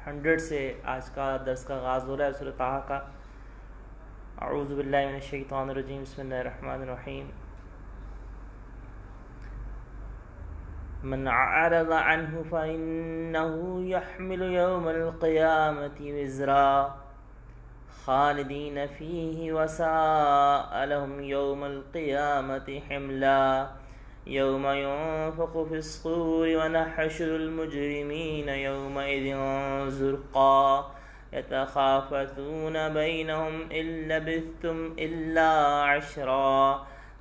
100 سے آج کا درس کا آغاز ہو رہا ہے سورۃ طٰہٰ کا۔ اعوذ باللہ من الشیطان الرجیم، بسم اللہ الرحمن الرحیم۔ من اعرض عنه فإنه يحمل يوم القيامة وزرا خالدين فيه وساء لهم يوم القيامة حملا يوم ينفخ في الصور ونحشر المجرمين يومئذ زرقا يتخافتون بينهم إن لبثتم إلا عشرا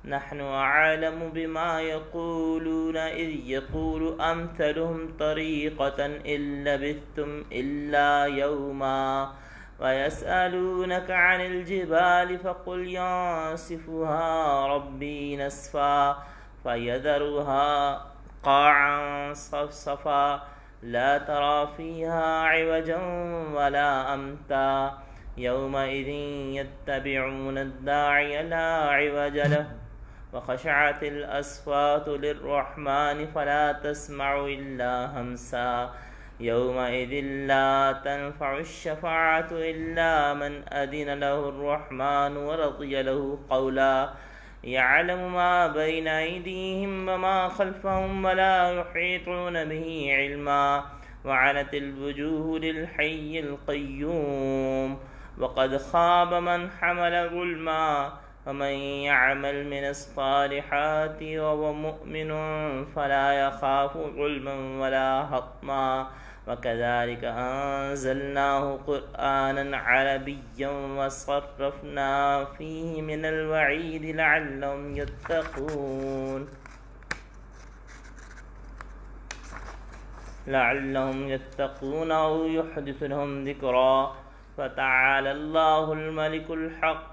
نحن أعلم بما يقولون إذ يقول أمثلهم طريقة إن لبثتم إلا يوما ويسألونك عن الجبال فقل ينسفها ربي نسفا فيذرها قاعا صفصفا لا ترى فيها عوجا ولا أمتا يومئذ يتبعون الداعي لا عوج له وخشعت الأصوات للرحمن فلا تسمع إلا همسا يومئذ لا تنفع الشفاعة إلا من أذن له الرحمن ورضي له قولا يعلم ما بين أيديهم وما خلفهم ولا يحيطون به علما وعنت الوجوه للحي القيوم وقد خاب من حمل ظلما ومن يعمل من الصالحات وهو مؤمن فلا يخاف ظلما ولا هضما وكذلك أنزلناه قرآنا عربيا وصرفنا فيه من الوعيد لعلهم يتقون أو يحدث لهم ذكرا فتعالى الله الملك الحق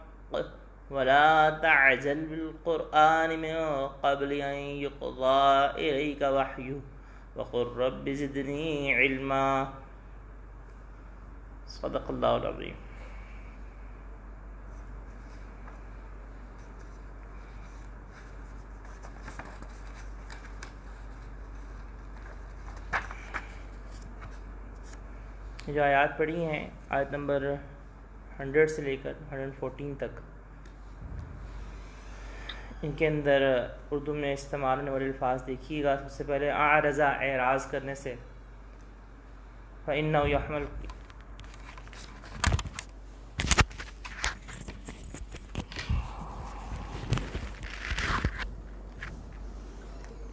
ولا تعجل بالقرآن من قبل أن يقضى إليك وحيه وقل رب زدني علما صدق اللہ العظیم۔ جو آیات پڑھی ہیں آیت نمبر 100 سے لے کر 114 تک، ان کے اندر اردو میں استعمال ہونے والے الفاظ دیکھیے گا۔ سب سے پہلے اعرض، اعراض کرنے سے، فإنه يحمل،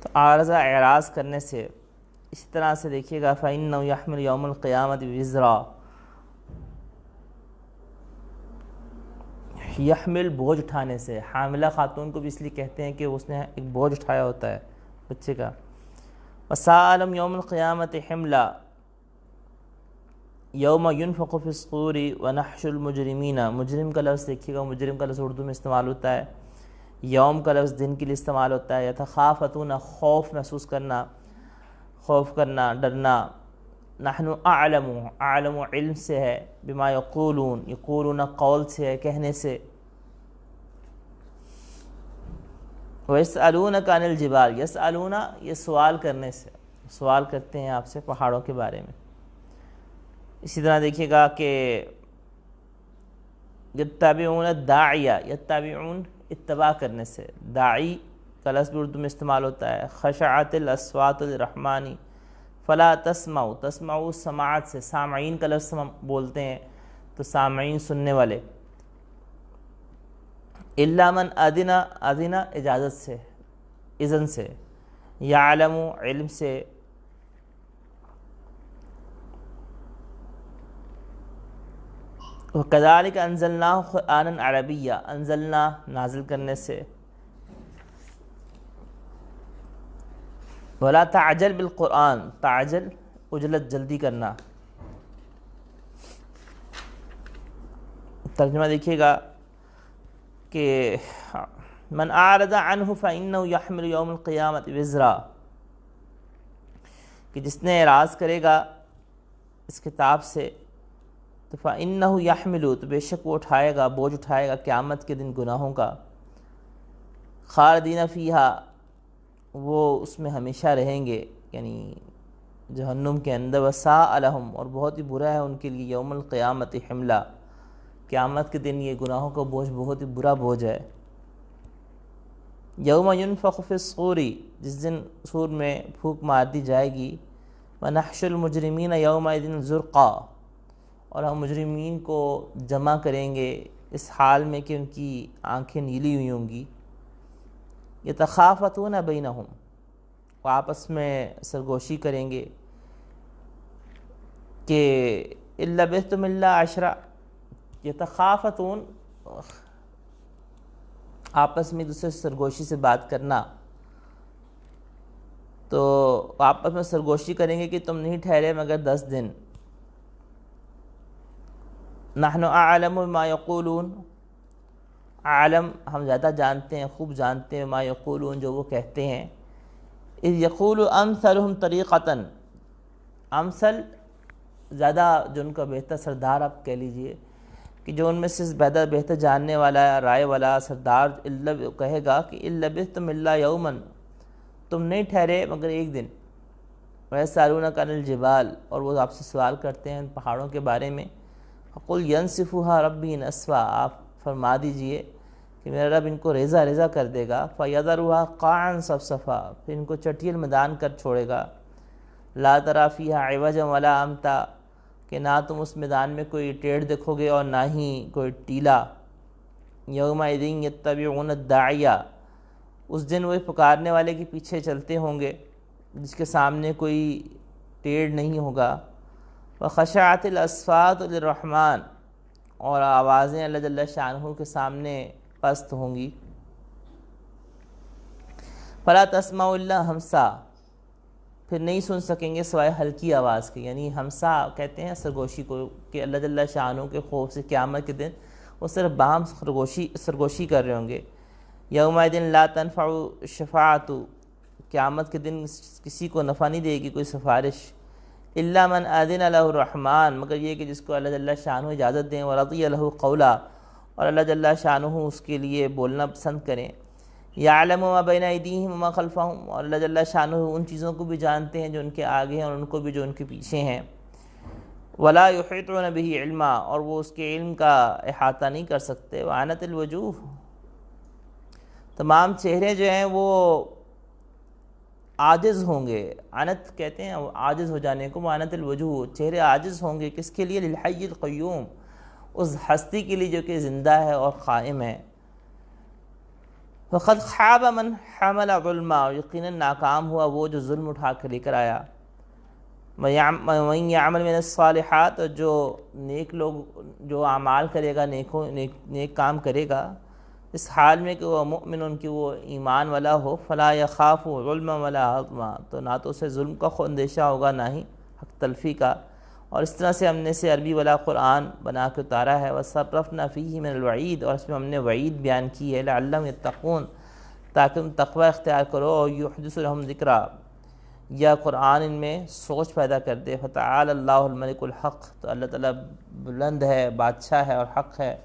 تو اعرض اعراض کرنے سے، اسی طرح سے دیکھیے گا فإنه يحمل يوم القيامة وزرا، یحمل بوجھ اٹھانے سے، حاملہ خاتون کو بھی اس لیے کہتے ہیں کہ اس نے ایک بوجھ اٹھایا ہوتا ہے بچے کا۔ وسالم یوم القیامت حملا، یوم ینفخ فی الصور ونحشر المجرمین، مجرم کا لفظ دیکھیے گا، مجرم کا لفظ اردو میں استعمال ہوتا ہے، یوم کا لفظ دن کے لیے استعمال ہوتا ہے، یتخافتون خوف محسوس کرنا، خوف کرنا، ڈرنا، نحن اعلم، اعلم علم سے ہے، بما یقولون، یقولون قول سے ہے، کہنے سے، وَيَسْأَلُونَكَ عَنِ الْجِبَالِ، یسألون یہ سوال کرنے سے، سوال کرتے ہیں آپ سے پہاڑوں کے بارے میں۔ اسی طرح دیکھیے گا کہ یتبعون الداعیہ، یتبعون اتباع کرنے سے، داعی کا لفظ بھی اردو میں استعمال ہوتا ہے، خشعت الاصوات للرحمن فلا تسمعوا، تسمعوا سماعت سے، سامعین کا لفظ بولتے ہیں تو سامعین سننے والے، الا من اذن، اذن اجازت سے، اذن سے، یعلم علم سے، وکذالک انزلناہ قرآنا عربیا، انزلنا نازل کرنے سے، ولا تعجل بالقرآن، تعجل عجلت جلدی کرنا۔ ترجمہ دیکھیے گا کہ من اعرض عنہ فإنہ یحمل یوم القیامت وزرا، کہ جس نے اعراض کرے گا اس کتاب سے تو فإنہ یحمل، تو بے شک وہ اٹھائے گا، بوجھ اٹھائے گا قیامت کے دن گناہوں کا، خالدین فیہا، وہ اس میں ہمیشہ رہیں گے، یعنی جہنم کے اندر، وساء لہم، اور بہت ہی برا ہے ان کے لیے، یوم القیامت حملہ، قیامت کے دن یہ گناہوں کا بوجھ بہت ہی برا بوجھ ہے۔ یوم ینفخ فی الصور، جس دن صور میں پھونک مار دی جائے گی، ونحشر المجرمین یومئذ زرقا، اور ہم مجرمین کو جمع کریں گے اس حال میں کہ ان کی آنکھیں نیلی ہوئی ہوں گی۔ یتخافتون بینہم، وہ آپس میں سرگوشی کریں گے کہ ان لبثتم الا عشرا، یتخافتون، آپس میں دوسرے سرگوشی سے بات کرنا، تو آپس میں سرگوشی کریں گے کہ تم نہیں ٹھہرے مگر 10 دن۔ نحن اعلم بما یقولون، عالم ہم زیادہ جانتے ہیں، خوب جانتے ہیں، ما یقولون جو وہ کہتے ہیں۔ اذ یقول امثلهم طریقۃ، امثل زیادہ جو ان کا بہتر سردار آپ کہہ لیجئے، کہ جو ان میں سے بہتر جاننے والا رائے والا سردار کہے گا کہ ان لبثتم الا یوما، تم نہیں ٹھہرے مگر ایک دن۔ ویسألونک عن الجبال، اور وہ آپ سے سوال کرتے ہیں ان پہاڑوں کے بارے میں۔ فقل ینسفها ربی نسفا، آپ فرما دیجئے کہ میرا رب ان کو ریزہ ریزہ کر دے گا۔ فیذرها قاعا صفصفا، پھر ان کو چٹیل میدان کر چھوڑے گا۔ لا تری فیہا عوجا ولا امتا، کہ نہ تم اس میدان میں کوئی ٹیڑھ دیکھو گے اور نہ ہی کوئی ٹیلا۔ یومئذ یتبعون الداعی، اس دن وہ پکارنے والے کے پیچھے چلتے ہوں گے جس کے سامنے کوئی ٹیڑھ نہیں ہوگا۔ وخشعت الاصوات للرحمن، اور آوازیں اللہ جل شانہ کے سامنے پست ہوں گی۔ فلا تسمع الا ہمسا، پھر نہیں سن سکیں گے سوائے ہلکی آواز کے، یعنی ہمسا کہتے ہیں سرگوشی کو، کہ اللہ جل شانہ کے خوف سے قیامت کے دن وہ صرف باہم سرگوشی کر رہے ہوں گے۔ یومئذ لا تنفع الشفاعۃ، قیامت کے دن کسی کو نفع نہیں دے گی کوئی سفارش، الا من اذن له الرحمن، مگر یہ کہ جس کو اللہ جل شانہ اجازت دیں، ورضی له قولا، اور اللہ جل شانہ اس کے لیے بولنا پسند کریں۔ یعلم ما بین ایدیہم وما خلفہم، اور اللہ جل شانہ ان چیزوں کو بھی جانتے ہیں جو ان کے آگے ہیں اور ان کو بھی جو ان کے پیچھے ہیں۔ ولا یحیطون به علما، اور وہ اس کے علم کا احاطہ نہیں کر سکتے۔ وعنت الوجوہ، تمام چہرے جو ہیں وہ عاجز ہوں گے، عنت کہتے ہیں عاجز ہو جانے کو، وعنت الوجوہ، چہرے عاجز ہوں گے، کس کے لیے؟ للحی القیوم، اس ہستی کے لیے جو کہ زندہ ہے اور قائم ہے۔ فقد خاب من حمل ظلما، اور یقیناً ناکام ہوا وہ جو ظلم اٹھا کر لے کر آیا۔ ومن یعمل من الصالحات، اور جو نیک لوگ جو اعمال کرے گا، نیک کام کرے گا، اس حال میں کہ وہ مؤمن، کہ وہ ایمان والا ہو، فلا یخاف ظلما ولا ہضما، تو نہ تو اسے ظلم کا اندیشہ ہوگا نہ ہی حق تلفی کا۔ اور اس طرح سے ہم نے اسے عربی والا قرآن بنا کے اتارا ہے۔ وصرفنا فیہ من الوعید، اور اس میں ہم نے وعید بیان کی ہے، لعلہم یتقون، تاکہ تم تقوی اختیار کرو، اور یحدث لہم ذکرا، یا قرآن ان میں سوچ پیدا کر دے۔ فتعالی اللہ الملک الحق، تو اللہ تعالیٰ بلند ہے، بادشاہ ہے اور حق ہے،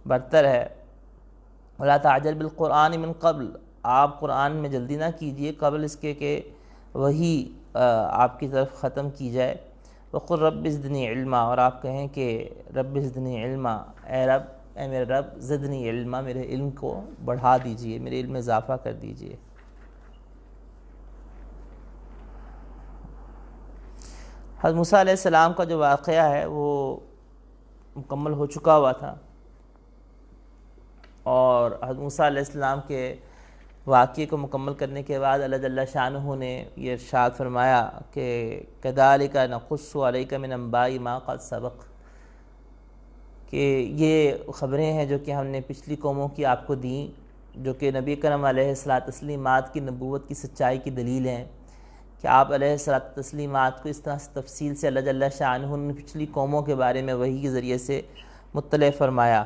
برتر ہے۔ ولا تعجل بالقرآن من قبل، آپ قرآن میں جلدی نہ کیجئے قبل اس کے کہ وہی آپ کی طرف ختم کی جائے۔ وقل رب زدنی علما، اور آپ کہیں کہ رب زدنی علما، اے میرے رب زدنی علما، میرے علم کو بڑھا دیجئے، میرے علم میں اضافہ کر دیجئے۔ حضرت موسیٰ علیہ السلام کا جو واقعہ ہے وہ مکمل ہو چکا ہوا تھا، اور حضرت موسیٰ علیہ السلام کے واقعے کو مکمل کرنے کے بعد اللہ جل شانہ نے یہ ارشاد فرمایا کہ کذالک نقص علیک من انباء ما قد سبق، کہ یہ خبریں ہیں جو کہ ہم نے پچھلی قوموں کی آپ کو دیں، جو کہ نبی کرم علیہ الصلاۃ والتسلیمات کی نبوت کی سچائی کی دلیل ہیں، کہ آپ علیہ الصلاۃ والتسلیمات کو اس طرح سے تفصیل سے اللہ جل شانہ نے پچھلی قوموں کے بارے میں وحی کے ذریعے سے مطلع فرمایا۔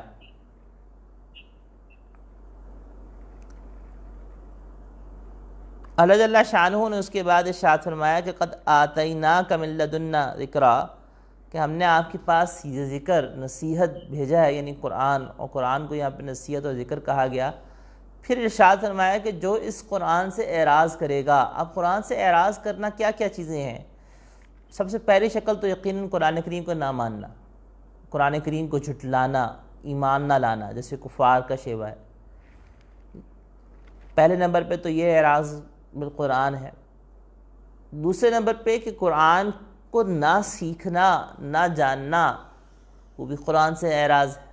اللہ جل شانہ نے اس کے بعد ارشاد فرمایا کہ قد آتیناک من لدنا ذکرا، کہ ہم نے آپ کے پاس یہ ذکر نصیحت بھیجا ہے، یعنی قرآن، اور قرآن کو یہاں پہ نصیحت اور ذکر کہا گیا۔ پھر ارشاد فرمایا کہ جو اس قرآن سے اعراض کرے گا، اب قرآن سے اعراض کرنا کیا کیا چیزیں ہیں؟ سب سے پہلی شکل تو یقیناً قرآن کریم کو نہ ماننا، قرآن کریم کو جھٹلانا، ایمان نہ لانا، جیسے کفار کا شیوہ ہے۔ پہلے نمبر پہ تو یہ اعراض بالقرآن ہے۔ دوسرے نمبر پہ کہ قرآن کو نہ سیکھنا، نہ جاننا، وہ بھی قرآن سے اعراض ہے۔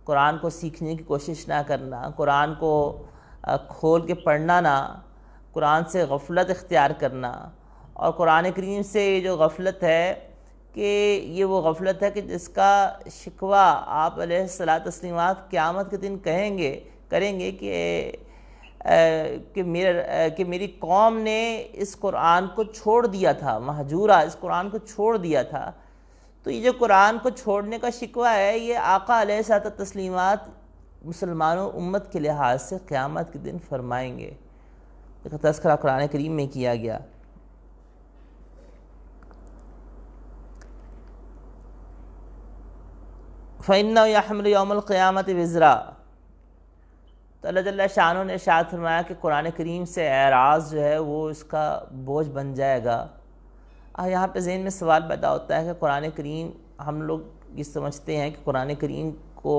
قرآن کو سیکھنے کی کوشش نہ کرنا، قرآن کو کھول کے پڑھنا نہ، قرآن سے غفلت اختیار کرنا، اور قرآن کریم سے یہ جو غفلت ہے کہ یہ وہ غفلت ہے کہ جس کا شکوہ آپ علیہ الصلاۃ والتسلیمات قیامت کے دن کریں گے کہ میری قوم نے اس قرآن کو چھوڑ دیا تھا، مہجورا، اس قرآن کو چھوڑ دیا تھا۔ تو یہ جو قرآن کو چھوڑنے کا شکوہ ہے، یہ آقا علیہ الصلاۃ والتسلیمات مسلمانوں امت کے لحاظ سے قیامت کے دن فرمائیں گے۔ ایک تذکرہ قرآن کریم میں کیا گیا۔ فَإِنَّهُ يَحْمِلُ يَوْمَ الْقِيَامَةِ وِزْرًا، تو اللہ جل شانہ نے ارشاد فرمایا کہ قرآن کریم سے اعراض جو ہے وہ اس کا بوجھ بن جائے گا۔ یہاں پہ ذہن میں سوال پیدا ہوتا ہے کہ قرآن کریم، ہم لوگ یہ سمجھتے ہیں کہ قرآن کریم کو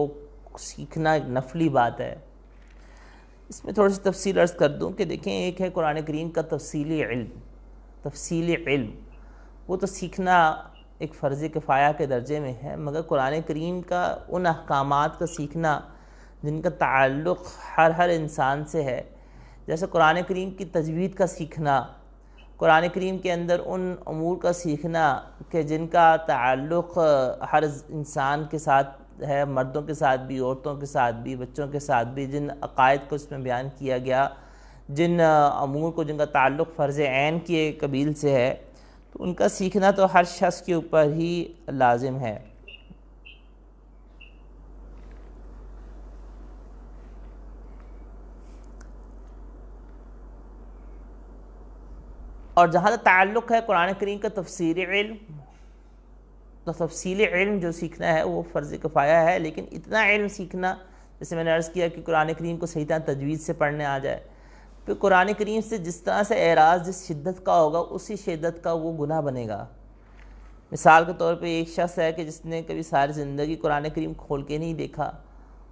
سیکھنا ایک نفلی بات ہے۔ اس میں تھوڑی سی تفصیل عرض کر دوں کہ دیکھیں، ایک ہے قرآن کریم کا تفصیلی علم، وہ تو سیکھنا ایک فرض کفایہ کے درجے میں ہے، مگر قرآن کریم کا ان احکامات کا سیکھنا جن کا تعلق ہر انسان سے ہے، جیسے قرآن کریم کی تجوید کا سیکھنا، قرآن کریم کے اندر ان امور کا سیکھنا کہ جن کا تعلق ہر انسان کے ساتھ ہے، مردوں کے ساتھ بھی، عورتوں کے ساتھ بھی، بچوں کے ساتھ بھی، جن عقائد کو اس میں بیان کیا گیا، جن امور کو جن کا تعلق فرض عین کے قبیل سے ہے، تو ان کا سیکھنا تو ہر شخص کے اوپر ہی لازم ہے۔ اور جہاں تک تعلق ہے قرآن کریم کا تفسیری علم، تو تفصیلی علم جو سیکھنا ہے وہ فرض کفایہ ہے، لیکن اتنا علم سیکھنا، جیسے میں نے عرض کیا کہ قرآن کریم کو صحیح طرح تجوید سے پڑھنے آ جائے، پھر قرآن کریم سے جس طرح سے اعراض جس شدت کا ہوگا اسی شدت کا وہ گناہ بنے گا۔ مثال کے طور پہ ایک شخص ہے کہ جس نے کبھی ساری زندگی قرآن کریم کھول کے نہیں دیکھا،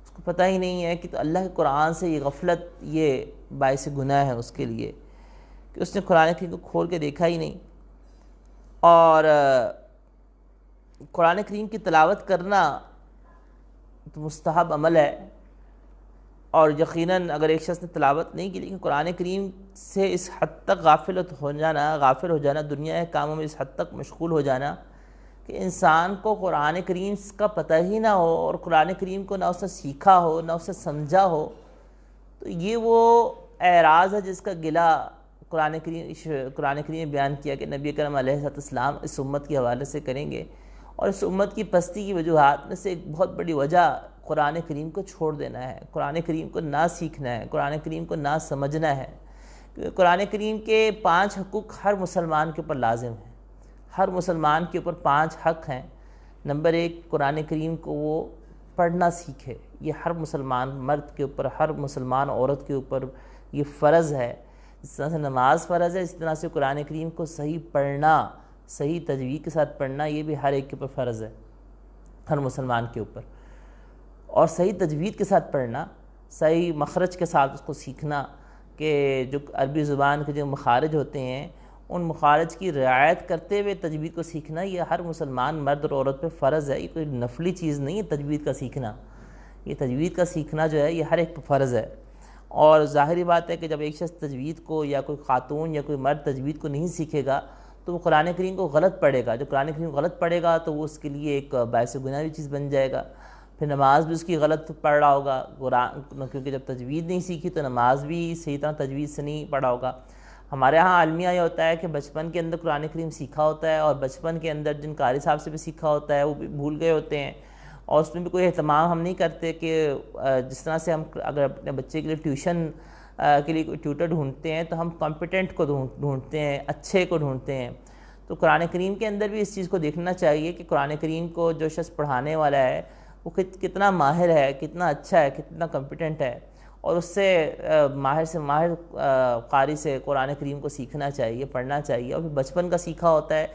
اس کو پتہ ہی نہیں ہے کہ تو اللہ کے قرآن سے یہ غفلت یہ باعث گناہ ہے اس کے لیے کہ اس نے قرآن کریم کو کھول کے دیکھا ہی نہیں۔ اور قرآن کریم کی تلاوت کرنا تو مستحب عمل ہے، اور یقیناً اگر ایک شخص نے تلاوت نہیں کی لیکن قرآن کریم سے اس حد تک غافل ہو جانا، دنیا کے کاموں میں اس حد تک مشغول ہو جانا کہ انسان کو قرآن کریم کا پتہ ہی نہ ہو، اور قرآن کریم کو نہ اسے سیکھا ہو نہ اسے سمجھا ہو، تو یہ وہ اعراض ہے جس کا گلہ قرآن کریم نے بیان کیا کہ نبی کریم علیہ السلام اس امت کے حوالے سے کریں گے، اور اس امت کی پستی کی وجوہات میں سے ایک بہت بڑی وجہ قرآن کریم کو چھوڑ دینا ہے، قرآن کریم کو نہ سیکھنا ہے، قرآن کریم کو نہ سمجھنا ہے۔ کیونکہ قرآن کریم کے 5 حقوق ہر مسلمان کے اوپر لازم ہیں، ہر مسلمان کے اوپر 5 حق ہیں۔ نمبر 1، قرآن کریم کو وہ پڑھنا سیکھے، یہ ہر مسلمان مرد کے اوپر، ہر مسلمان عورت کے اوپر یہ فرض ہے۔ جس طرح سے نماز فرض ہے، اسی طرح سے قرآن کریم کو صحیح پڑھنا، صحیح تجوید کے ساتھ پڑھنا، یہ بھی ہر ایک کے اوپر فرض ہے، ہر مسلمان کے اوپر۔ اور صحیح تجوید کے ساتھ پڑھنا، صحیح مخرج کے ساتھ اس کو سیکھنا، کہ جو عربی زبان کے جو مخارج ہوتے ہیں ان مخارج کی رعایت کرتے ہوئے تجوید کو سیکھنا، یہ ہر مسلمان مرد اور عورت پہ فرض ہے۔ یہ کوئی نفلی چیز نہیں ہے تجوید کا سیکھنا، یہ تجوید کا سیکھنا جو ہے یہ ہر ایک پہ فرض ہے۔ اور ظاہری بات ہے کہ جب ایک شخص تجوید کو، یا کوئی خاتون یا کوئی مرد تجوید کو نہیں سیکھے گا تو وہ قرآن کریم کو غلط پڑھے گا، جو قرآن کریم کو غلط پڑھے گا تو وہ اس کے لیے ایک باعث گناہ بھی چیز بن جائے گا۔ پھر نماز بھی اس کی غلط پڑھ رہا ہوگا، کیونکہ جب تجوید نہیں سیکھی تو نماز بھی صحیح طرح تجوید سے نہیں پڑھا ہوگا۔ ہمارے ہاں عالمیہ یہ ہوتا ہے کہ بچپن کے اندر قرآن کریم سیکھا ہوتا ہے، اور بچپن کے اندر جن قاری صاحب سے بھی سیکھا ہوتا ہے وہ بھی بھول گئے ہوتے ہیں، اور اس میں بھی کوئی اہتمام ہم نہیں کرتے کہ جس طرح سے ہم اگر اپنے بچے کے لیے ٹیوشن کے لیے کوئی ٹیوٹر ڈھونڈتے ہیں تو ہم کمپیٹنٹ کو ڈھونڈتے ہیں، اچھے کو ڈھونڈتے ہیں، تو قرآن کریم کے اندر بھی اس چیز کو دیکھنا چاہیے کہ قرآن کریم کو جو شخص پڑھانے والا ہے وہ کتنا ماہر ہے، کتنا اچھا ہے، کتنا کمپیٹنٹ ہے، اور اس سے ماہر قاری سے قرآن کریم کو سیکھنا چاہیے، پڑھنا چاہیے۔ اور پھر بچپن کا سیکھا ہوتا ہے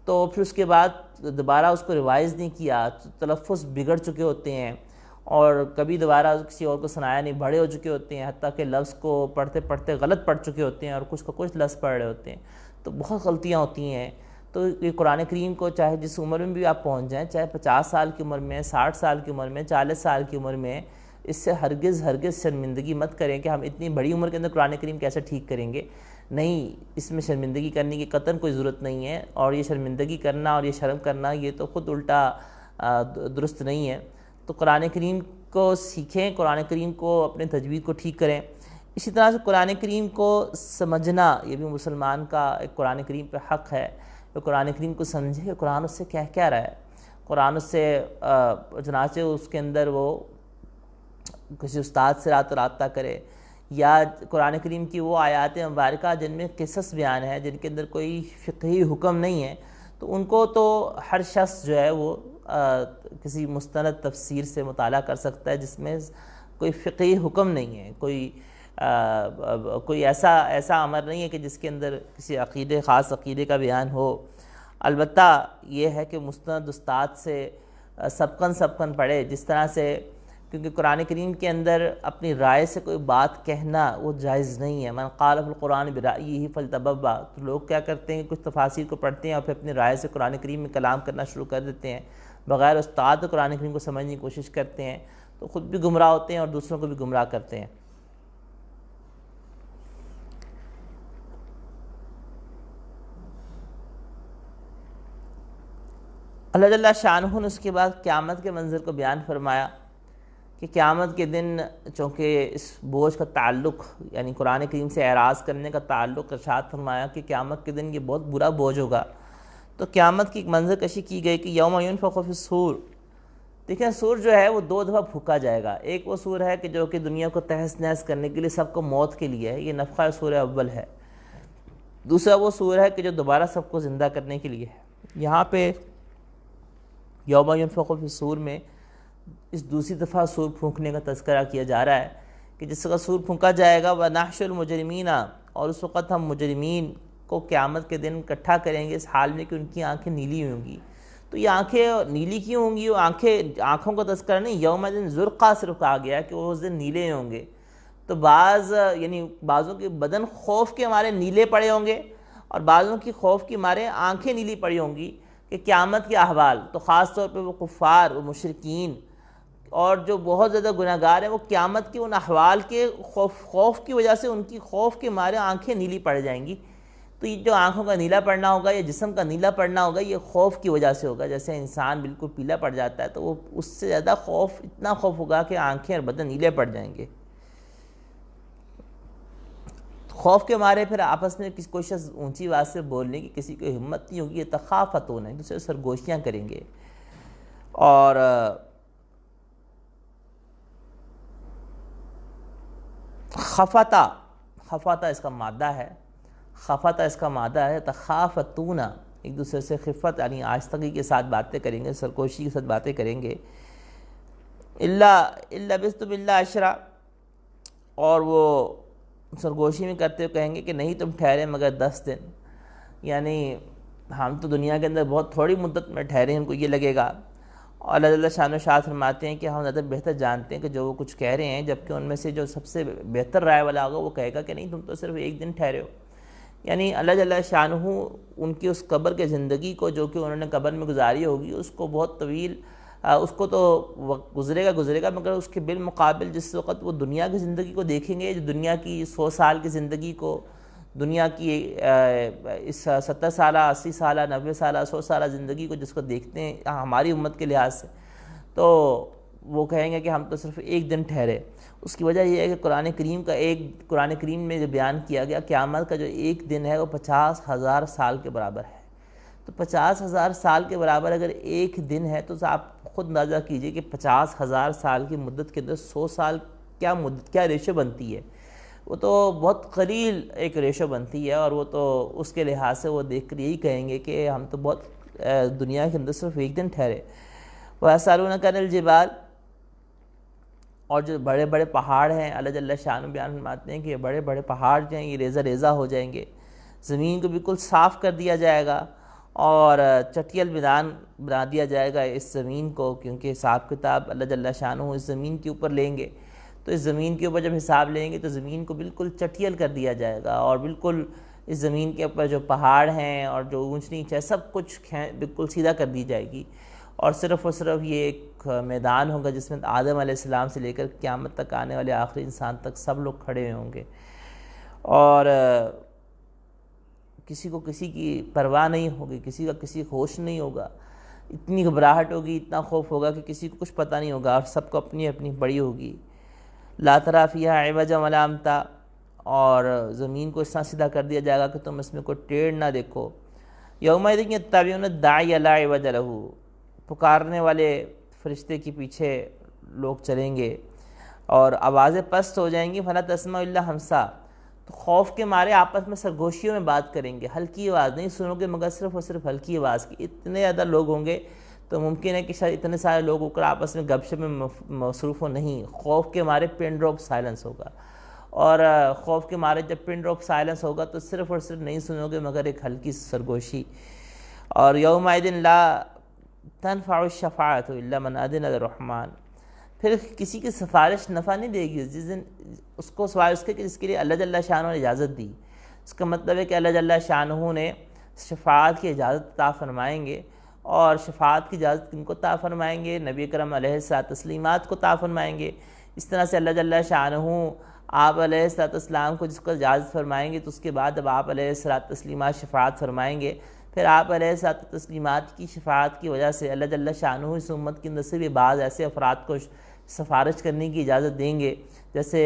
تو پھر اس کے بعد دوبارہ اس کو ریوائز نہیں کیا تو تلفظ بگڑ چکے ہوتے ہیں، اور کبھی دوبارہ کسی اور کو سنایا نہیں، بڑے ہو چکے ہوتے ہیں، حتیٰ کہ لفظ کو پڑھتے پڑھتے غلط پڑھ چکے ہوتے ہیں اور کچھ کا کچھ لفظ پڑھ رہے ہوتے ہیں، تو بہت غلطیاں ہوتی ہیں۔ تو یہ قرآن کریم کو چاہے جس عمر میں بھی آپ پہنچ جائیں، چاہے 50 سال کی عمر میں، 60 سال کی عمر میں، 40 سال کی عمر میں، اس سے ہرگز شرمندگی مت کریں کہ ہم اتنی بڑی عمر کے اندر قرآن کریم کیسے ٹھیک کریں گے۔ نہیں، اس میں شرمندگی کرنے کی قطعاً کوئی ضرورت نہیں ہے، اور یہ شرمندگی کرنا اور یہ شرم کرنا یہ تو خود الٹا درست نہیں ہے۔ تو قرآن کریم کو سیکھیں، قرآن کریم کو اپنے تجوید کو ٹھیک کریں۔ اسی طرح سے قرآن کریم کو سمجھنا یہ بھی مسلمان کا ایک قرآن کریم پہ حق ہے، وہ قرآن کریم کو سمجھے کہ قرآن اس سے کیا رہا ہے، قرآن اس سے چنانچہ اس کے اندر وہ کسی استاد سے رابطہ کرے، یا قرآن کریم کی وہ آیات مبارکہ جن میں قصص بیان ہے، جن کے اندر کوئی فقہی حکم نہیں ہے، تو ان کو تو ہر شخص جو ہے وہ کسی مستند تفسیر سے مطالعہ کر سکتا ہے جس میں کوئی فقہی حکم نہیں ہے، کوئی ایسا امر نہیں ہے کہ جس کے اندر کسی خاص عقیدے کا بیان ہو۔ البتہ یہ ہے کہ مستند استاد سے سبقاً پڑھے، جس طرح سے، کیونکہ قرآن کریم کے اندر اپنی رائے سے کوئی بات کہنا وہ جائز نہیں ہے۔ من قال فی القرآن برأیہ فلتبوأ، تو لوگ کیا کرتے ہیں، کچھ تفاسیر کو پڑھتے ہیں اور پھر اپنی رائے سے قرآن کریم میں کلام کرنا شروع کر دیتے ہیں، بغیر استاد قرآن کریم کو سمجھنے کی کوشش کرتے ہیں، تو خود بھی گمراہ ہوتے ہیں اور دوسروں کو بھی گمراہ کرتے ہیں۔ اللہ جل شانہ نے اس کے بعد قیامت کے منظر کو بیان فرمایا کہ قیامت کے دن چونکہ اس بوجھ کا تعلق یعنی قرآن کریم سے اعراض کرنے کا تعلق ارشاد فرمایا کہ قیامت کے دن یہ بہت برا بوجھ ہوگا، تو قیامت کی ایک منظر کشی کی گئی کہ یوم ینفخ فی الصور۔ دیکھیں سور جو ہے وہ 2 دفعہ پھونکا جائے گا، ایک وہ سور ہے کہ جو کہ دنیا کو تہس نہس کرنے کے لیے سب کو موت کے لیے ہے، یہ نفخہ سور اول ہے۔ دوسرا وہ سور ہے کہ جو دوبارہ سب کو زندہ کرنے کے لیے ہے۔ یہاں پہ یوم ینفخ فی الصور میں اس دوسری دفعہ سور پھونکنے کا تذکرہ کیا جا رہا ہے کہ جس کا سور پھونکا جائے گا وَنَحْشُرُ الْمُجْرِمِينَ، اور اس وقت ہم مجرمین کو قیامت کے دن اکٹھا کریں گے اس حال میں کہ ان کی آنکھیں نیلی ہوں گی۔ تو یہ آنکھیں نیلی کیوں ہوں گی؟ وہ آنکھوں کا تذکرہ نہیں، یوم دن زرقا صرف کہا گیا کہ وہ اس دن نیلے ہوں گے۔ تو بعضوں کے بدن خوف کے مارے نیلے پڑے ہوں گے، اور بعضوں کی خوف کی مارے آنکھیں نیلی پڑی ہوں گی کہ قیامت کے احوال۔ تو خاص طور پہ وہ کفار، وہ مشرکین اور جو بہت زیادہ گناہ گار ہیں، وہ قیامت کے ان احوال کے خوف کی وجہ سے ان کی خوف کے مارے آنکھیں نیلی پڑ جائیں گی۔ تو یہ جو آنکھوں کا نیلا پڑنا ہوگا یا جسم کا نیلا پڑنا ہوگا، یہ خوف کی وجہ سے ہوگا۔ جیسے انسان بالکل پیلا پڑ جاتا ہے تو وہ اس سے زیادہ اتنا خوف ہوگا کہ آنکھیں اور بدن نیلے پڑ جائیں گے۔ خوف کے مارے پھر آپس میں کوئی شخص اونچی آواز سے بولنے کی کسی کو ہمت نہیں ہوگی، یہ تخافتون ہے، دوسرے سرگوشیاں کریں گے۔ اور خفتا اس کا مادہ ہے، تخافتون، ایک دوسرے سے خفت یعنی آہستگی کے ساتھ باتیں کریں گے، سرگوشی کے ساتھ باتیں کریں گے۔ الا بستم الا عشرا، اور وہ سرگوشی میں کرتے ہوئے کہیں گے کہ نہیں تم ٹھہرے مگر 10 دن، یعنی ہم تو دنیا کے اندر بہت تھوڑی مدت میں ٹھہرے، ان کو یہ لگے گا۔ اور اللہ جل شانہ شاہ فرماتے ہیں کہ ہم زیادہ بہتر جانتے ہیں کہ جو وہ کچھ کہہ رہے ہیں، جبکہ ان میں سے جو سب سے بہتر رائے والا ہوگا وہ کہے گا کہ نہیں تم تو صرف 1 دن ٹھہرے ہو۔ یعنی اللہ جل شانہ ان کی اس قبر کے زندگی کو جو کہ انہوں نے قبر میں گزاری ہوگی اس کو بہت طویل، اس کو تو گزرے گا، مگر اس کے بالمقابل جس وقت وہ دنیا کی زندگی کو دیکھیں گے، جو دنیا کی 100 سال کی زندگی کو، دنیا کی اس 70 سالہ 80 سالہ 90 سالہ 100 سالہ زندگی کو جس کو دیکھتے ہیں ہماری امت کے لحاظ سے، تو وہ کہیں گے کہ ہم تو صرف 1 دن ٹھہرے۔ اس کی وجہ یہ ہے کہ قرآن کریم میں جو بیان کیا گیا قیامت کا جو 1 دن ہے وہ 50,000 سال کے برابر ہے۔ تو 50,000 سال کے برابر اگر 1 دن ہے تو آپ خود اندازہ کیجئے کہ 50,000 سال کی مدت کے اندر 100 سال کیا ریشو بنتی ہے، وہ تو بہت قلیل ایک ریشو بنتی ہے، اور وہ تو اس کے لحاظ سے وہ دیکھ کر یہی کہیں گے کہ ہم تو بہت دنیا کے اندر صرف 1 دن ٹھہرے۔ وَيَسْأَلُونَكَ عَنِ الْجِبَالِ، اور جو بڑے بڑے پہاڑ ہیں اللہ جل شانہ بیان فرماتے ہیں کہ یہ بڑے بڑے پہاڑ جو ہیں یہ ریزہ ریزہ ہو جائیں گے، زمین کو بالکل صاف کر دیا جائے گا، اور چٹیل میدان بنا دیا جائے گا اس زمین کو، کیونکہ حساب کتاب اللہ جل شانہ اس زمین کے اوپر لیں گے۔ تو اس زمین کے اوپر جب حساب لیں گے تو زمین کو بالکل چٹیل کر دیا جائے گا، اور بالکل اس زمین کے اوپر جو پہاڑ ہیں اور جو اونچ نیچ ہے سب کچھ بالکل سیدھا کر دی جائے گی، اور صرف یہ ایک میدان ہوگا جس میں آدم علیہ السلام سے لے کر قیامت تک آنے والے آخری انسان تک سب لوگ کھڑے ہوئے ہوں گے، اور کسی کو کسی کی پرواہ نہیں ہوگی، کسی کا کسی ہوش نہیں ہوگا، اتنی گھبراہٹ ہوگی، اتنا خوف ہوگا کہ کسی کو کچھ پتہ نہیں ہوگا، اور سب کو اپنی اپنی بڑی ہوگی۔ لا تری فیہا عوجا ولا امتا، اور زمین کو اس طرح سیدھا کر دیا جائے گا کہ تم اس میں کوئی ٹیڑھ نہ دیکھو۔ یومئذ یتبعون الداعی لا عوج لہ، پکارنے والے فرشتے کے پیچھے لوگ چلیں گے اور آوازیں پست ہو جائیں گی، فلا تسمع الا ہمسا، تو خوف کے مارے آپس میں سرگوشیوں میں بات کریں گے، ہلکی آواز نہیں سنو گے مگر صرف اور صرف ہلکی آواز کی۔ اتنے زیادہ لوگ ہوں گے تو ممکن ہے کہ شاید اتنے سارے لوگ ہو کر آپس میں گپ شپ میں مصروف ہو، نہیں، خوف کے مارے پن ڈراپ سائلنس ہوگا، اور خوف کے مارے جب پن ڈراپ سائلنس ہوگا تو صرف اور صرف نہیں سنو گے مگر ایک ہلکی سرگوشی۔ اور یومئذ لا تنفع الشفاعۃ الا من اذن للرحمن، پھر کسی کی سفارش نفع نہیں دے گی جس دن، اس کو سوائے اس کے کہ جس کے لیے اللہ جل شانہ نے اجازت دی۔ اس کا مطلب ہے کہ اللہ جل شانہ نے شفاعت کی اجازت عطا فرمائیں گے، اور شفاعت کی اجازت کن کو عطا فرمائیں گے؟ نبی کرم علیہ الصلوۃ والتسلیمات کو عطا فرمائیں گے۔ اس طرح سے اللہ جل شانہ آپ علیہ الصلوۃ والسلام کو جس کو اجازت فرمائیں گے تو اس کے بعد اب آپ علیہ الصلوۃ والتسلیمات شفاعت فرمائیں گے، پھر آپ علیہ الصلوۃ والتسلیمات کی شفاعت کی وجہ سے اللہ جل شانہ اس امت کے اندر سے بھی بعض ایسے افراد کو سفارش کرنے کی اجازت دیں گے، جیسے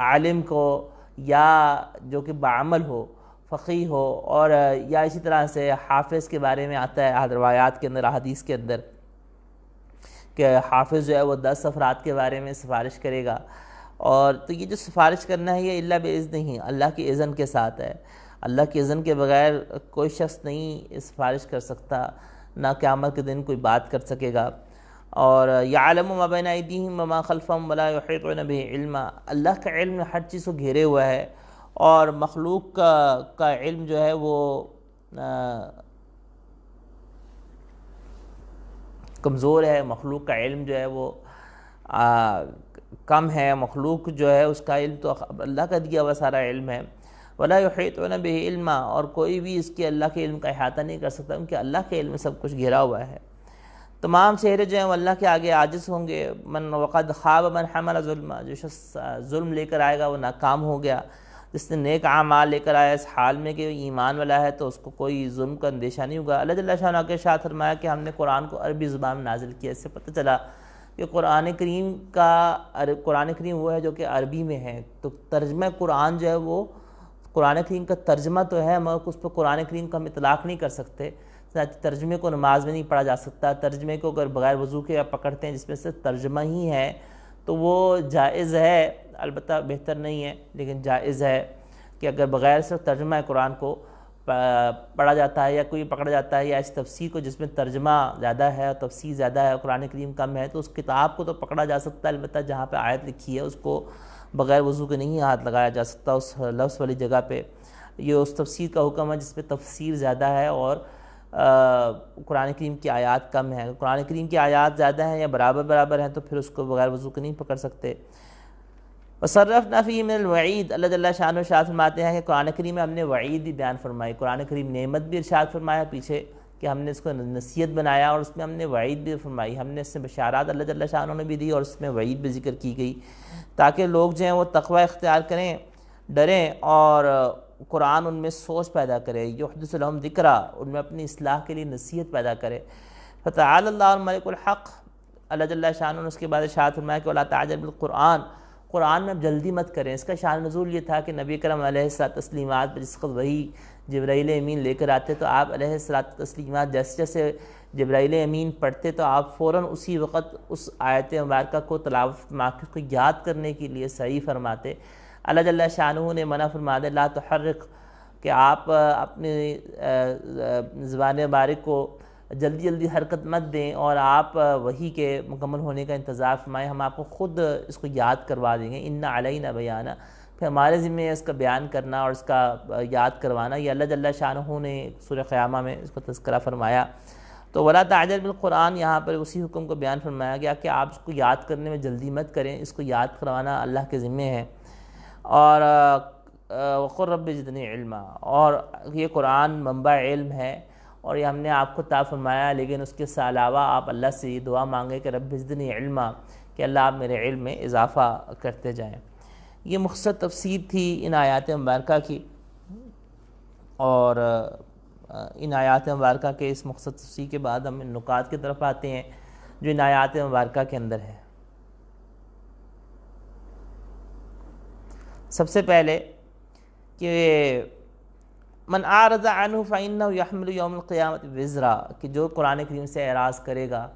عالم کو، یا جو کہ بعمل ہو، فقیہ ہو، اور یا اسی طرح سے حافظ کے بارے میں آتا ہے روایات کے اندر، احادیث کے اندر، کہ حافظ جو ہے وہ 10 افراد کے بارے میں سفارش کرے گا۔ اور تو یہ جو سفارش کرنا ہے یہ الا باذن ہی، اللہ کی اذن کے ساتھ ہے، اللہ کی اذن کے بغیر کوئی شخص نہیں سفارش کر سکتا، نہ قیامت کے دن کوئی بات کر سکے گا۔ اور یعلم ما بین ایدیہم وما خلفہم ولا یحیطون بہ علما، اللہ کا علم ہر چیز کو گھیرے ہوا ہے، اور مخلوق کا علم جو ہے وہ کمزور ہے، مخلوق کا علم جو ہے وہ کم ہے، مخلوق جو ہے اس کا علم تو اللہ کا دیا ہوا سارا علم ہے۔ ولا یحیطون بہ علما، اور کوئی بھی اس کے اللہ کے علم کا احاطہ نہیں کر سکتا، کیونکہ اللہ کے علم میں سب کچھ گھرا ہوا ہے۔ تمام چہرے جو ہیں وہ اللہ کے آگے عاجز ہوں گے۔ من وقد خواب من حمل ظلم، جو شخص ظلم لے کر آئے گا وہ ناکام ہو گیا۔ جس نے نیک اعمال لے کر آیا اس حال میں کہ ایمان والا ہے تو اس کو کوئی ظلم کا اندیشہ نہیں ہوگا۔ اللہ جل شانہ کے ارشاد فرمایا کہ ہم نے قرآن کو عربی زبان میں نازل کیا، اس سے پتہ چلا کہ قرآن کریم وہ ہے جو کہ عربی میں ہے، تو ترجمہ قرآن جو ہے وہ قرآن کریم کا ترجمہ تو ہے مگر اس پہ قرآن کریم کا ہم اطلاق نہیں کر سکتے۔ ترجمے کو نماز میں نہیں پڑھا جا سکتا، ترجمے کو اگر بغیر وضو کے آپ پکڑتے ہیں جس میں سے ترجمہ ہی ہے تو وہ جائز ہے، البتہ بہتر نہیں ہے لیکن جائز ہے کہ اگر بغیر صرف ترجمہ قرآن کو پڑھا جاتا ہے یا کوئی پکڑا جاتا ہے، یا اس تفسیر کو جس میں ترجمہ زیادہ ہے اور تفسیر زیادہ ہے، قرآن کریم کم ہے، تو اس کتاب کو تو پکڑا جا سکتا ہے، البتہ جہاں پہ آیت لکھی ہے اس کو بغیر وضو کے نہیں ہاتھ لگایا جا سکتا اس لفظ والی جگہ پہ۔ یہ اس تفسیر کا حکم ہے جس پہ تفسیر زیادہ ہے اور قرآن کریم کی آیات کم ہیں۔ قرآن کریم کی آیات زیادہ ہیں یا برابر ہیں تو پھر اس کو بغیر وضو کے نہیں پکڑ سکتے۔ وصرفنا فیہ من الوعید، اللہ جل شانہ ارشاد فرماتے ہیں کہ قرآن کریم میں ہم نے وعید بھی بیان فرمائی، قرآن کریم نعمت بھی ارشاد فرمایا پیچھے کہ ہم نے اس کو نصیحت بنایا، اور اس میں ہم نے وعید بھی فرمائی، ہم نے اس میں بشارات اللہ جل شانہ نے بھی دی اور اس میں وعید بھی ذکر کی گئی، تاکہ لوگ جو ہیں وہ تقوی اختیار کریں، ڈریں، اور قرآن ان میں سوچ پیدا کرے، یحدث لہم ذکرا، ان میں اپنی اصلاح کے لیے نصیحت پیدا کرے۔ فتعالی اللہ الملک الحق، اللہ جل شانہ نے اس کے بعد ارشاد فرمایا کہ ولا تعجل بالقرآن، قرآن میں اب جلدی مت کریں۔ اس کا شان نزول یہ تھا کہ نبی کرم علیہ الصلوۃ والتسلیمات پر جس وقت وحی جبرائیل امین لے کر آتے تو آپ علیہ الصلوۃ والتسلیمات جیسے جیسے جبرائیل امین پڑھتے تو آپ فوراً اسی وقت اس آیت مبارکہ کو تلاوت فرما کے اس کو یاد کرنے کے لیے صحیح فرماتے۔ اللہ جل شانہ نے منع فرما دے لا تحرک، کہ آپ اپنی زبان مبارک کو جلدی حرکت مت دیں اور آپ وحی کے مکمل ہونے کا انتظار فرمائیں، ہم آپ کو خود اس کو یاد کروا دیں گے۔ ان علینا بیانہ، پھر ہمارے ذمہ ہے اس کا بیان کرنا اور اس کا یاد کروانا. یہ اللہ جل شانہ نے سورہ قیامہ میں اس کو تذکرہ فرمایا. تو ولا تعجل بالقرآن، یہاں پر اسی حکم کو بیان فرمایا گیا کہ آپ اس کو یاد کرنے میں جلدی مت کریں، اس کو یاد کروانا اللہ کے ذمہ ہے. اور وقل رب زدنی علما، اور یہ قرآن منبع علم ہے اور یہ ہم نے آپ کو عطا فرمایا، لیکن اس کے علاوہ آپ اللہ سے یہ دعا مانگیں کہ رب زدنی علما، کہ اللہ آپ میرے علم میں اضافہ کرتے جائیں. یہ مختصر تفسیر تھی ان آیات مبارکہ کی، اور ان آیات مبارکہ کے اس مختصر تفسیر کے بعد ہم ان نکات کی طرف آتے ہیں جو ان آیات مبارکہ کے اندر ہے. سب سے پہلے کہ من اعرض عنہ فإنہ یحمل یوم القیامت وزرا، کہ جو قرآن کریم سے اعراض کرے گا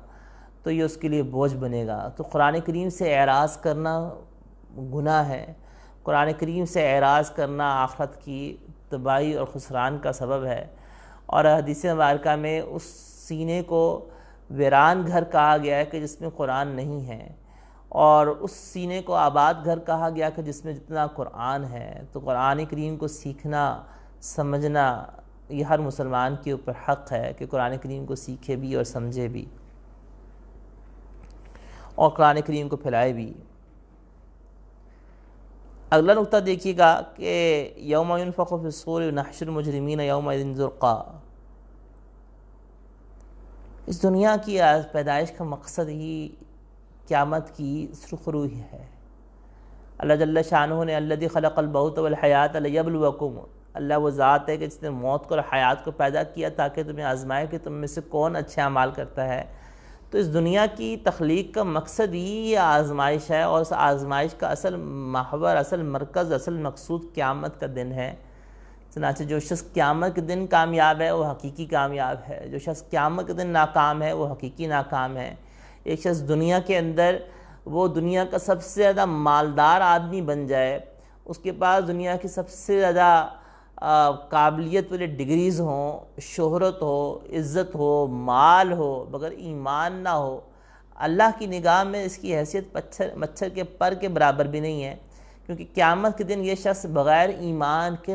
تو یہ اس کے لیے بوجھ بنے گا. تو قرآن کریم سے اعراض کرنا گناہ ہے. قرآن کریم سے اعراض کرنا آخرت کی تباہی اور خسران کا سبب ہے. اور حدیث مبارکہ میں اس سینے کو ویران گھر کہا گیا ہے کہ جس میں قرآن نہیں ہے، اور اس سینے کو آباد گھر کہا گیا کہ جس میں جتنا قرآن ہے. تو قرآن کریم کو سیکھنا سمجھنا یہ ہر مسلمان کے اوپر حق ہے کہ قرآن کریم کو سیکھے بھی اور سمجھے بھی اور قرآن کریم کو پھیلائے بھی. اگلا نقطہ دیکھیے گا کہ یوم ینفخ فی الصور ونحشر المجرمین یومئذ زرقا. اس دنیا کی پیدائش کا مقصد ہی قیامت کی سرخروئی ہے. اللہ جل شانہ نے الذی خلق الموت والحیات لیبلوکم، اللہ وہ ذات ہے کہ جس نے موت کو اور حیات کو پیدا کیا تاکہ تمہیں آزمائے کہ تم میں سے کون اچھے اعمال کرتا ہے. تو اس دنیا کی تخلیق کا مقصد ہی یہ آزمائش ہے، اور اس آزمائش کا اصل محور، اصل مرکز، اصل مقصود قیامت کا دن ہے. چنانچہ جو شخص قیامت کے دن کامیاب ہے وہ حقیقی کامیاب ہے، جو شخص قیامت کے دن ناکام ہے وہ حقیقی ناکام ہے. ایک شخص دنیا کے اندر وہ دنیا کا سب سے زیادہ مالدار آدمی بن جائے، اس کے پاس دنیا کی سب سے زیادہ قابلیت والے ڈگریز ہوں، شہرت ہو، عزت ہو، مال ہو، مگر ایمان نہ ہو، اللہ کی نگاہ میں اس کی حیثیت مچھر کے پر کے برابر بھی نہیں ہے. کیونکہ قیامت کے دن یہ شخص بغیر ایمان کے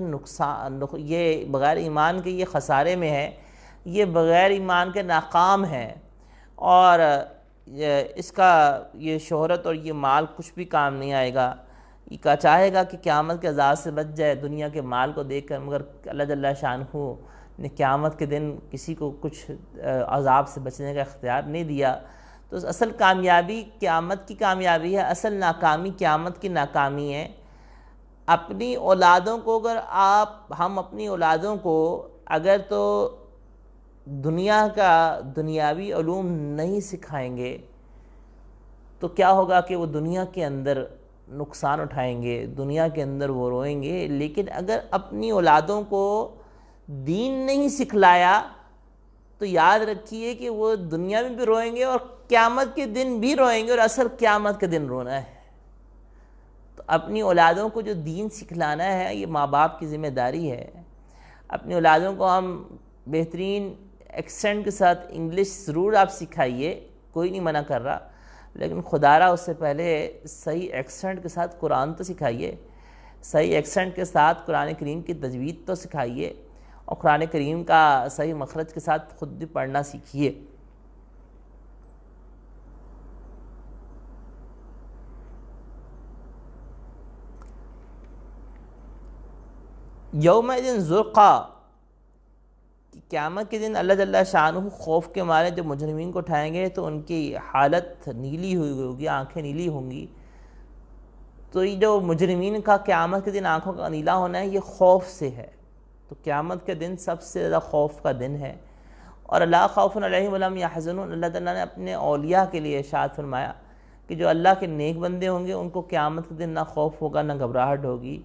یہ بغیر ایمان کے یہ خسارے میں ہے، یہ بغیر ایمان کے ناکام ہے، اور اس کا یہ شہرت اور یہ مال کچھ بھی کام نہیں آئے گا. یہ چاہے گا کہ قیامت کے عذاب سے بچ جائے دنیا کے مال کو دیکھ کر، مگر اللہ جل شانہ نے قیامت کے دن کسی کو کچھ عذاب سے بچنے کا اختیار نہیں دیا. تو اصل کامیابی قیامت کی کامیابی ہے، اصل ناکامی قیامت کی ناکامی ہے. اپنی اولادوں کو ہم اپنی اولادوں کو اگر تو دنیا کا دنیاوی علوم نہیں سکھائیں گے تو کیا ہوگا کہ وہ دنیا کے اندر نقصان اٹھائیں گے، دنیا کے اندر وہ روئیں گے. لیکن اگر اپنی اولادوں کو دین نہیں سکھلایا تو یاد رکھیے کہ وہ دنیا میں بھی روئیں گے اور قیامت کے دن بھی روئیں گے، اور اصل قیامت کے دن رونا ہے. تو اپنی اولادوں کو جو دین سکھلانا ہے یہ ماں باپ کی ذمہ داری ہے. اپنی اولادوں کو ہم بہترین ایکسنٹ کے ساتھ انگلش ضرور آپ سکھائیے، کوئی نہیں منع کر رہا، لیکن خدا را اس سے پہلے صحیح ایکسنٹ کے ساتھ قرآن تو سکھائیے، صحیح ایکسنٹ کے ساتھ قرآن کریم کی تجوید تو سکھائیے، اور قرآن کریم کا صحیح مخرج کے ساتھ خود بھی پڑھنا سیکھیے. یومئذ زرقا، قیامت کے دن اللہ جل شانہ خوف کے مارے جو مجرمین کو اٹھائیں گے تو ان کی حالت نیلی ہوئی ہوگی، آنکھیں نیلی ہوں گی. تو یہ جو مجرمین کا قیامت کے دن آنکھوں کا نیلا ہونا ہے یہ خوف سے ہے. تو قیامت کے دن سب سے زیادہ خوف کا دن ہے. اور لا خوف علیہم ولا هم يحزنون، اللہ تعالیٰ نے اپنے اولیاء کے لیے ارشاد فرمایا کہ جو اللہ کے نیک بندے ہوں گے ان کو قیامت کے دن نہ خوف ہوگا نہ گھبراہٹ ہوگی.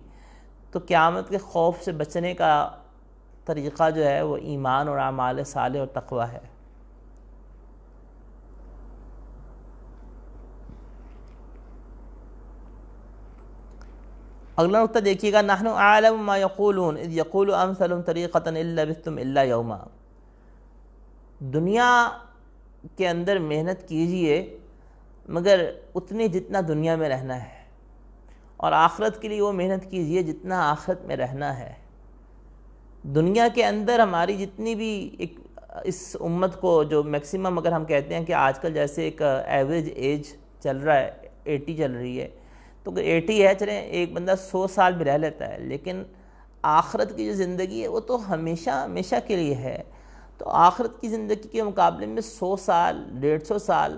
تو قیامت کے خوف سے بچنے کا طریقہ جو ہے وہ ایمان اور اعمال صالح اور تقوی ہے. اگلا نقطہ دیکھیے گا، نحن اعلم ما یقولون اذ یقول امثلهم طریقۃ ان لبثتم الا یوما. دنیا کے اندر محنت کیجئے مگر اتنے جتنا دنیا میں رہنا ہے، اور آخرت کے لیے وہ محنت کیجئے جتنا آخرت میں رہنا ہے۔ دنیا کے اندر ہماری جتنی بھی اس امت کو جو میکسیمم اگر ہم کہتے ہیں کہ آج کل جیسے ایک ایوریج ایج چل رہا ہے 80 چل رہی ہے، تو 80 ہے، چلیں ایک بندہ 100 سال بھی رہ لیتا ہے، لیکن آخرت کی جو زندگی ہے وہ تو ہمیشہ ہمیشہ کے لیے ہے۔ تو آخرت کی زندگی کے مقابلے میں 100 سال 150 سال،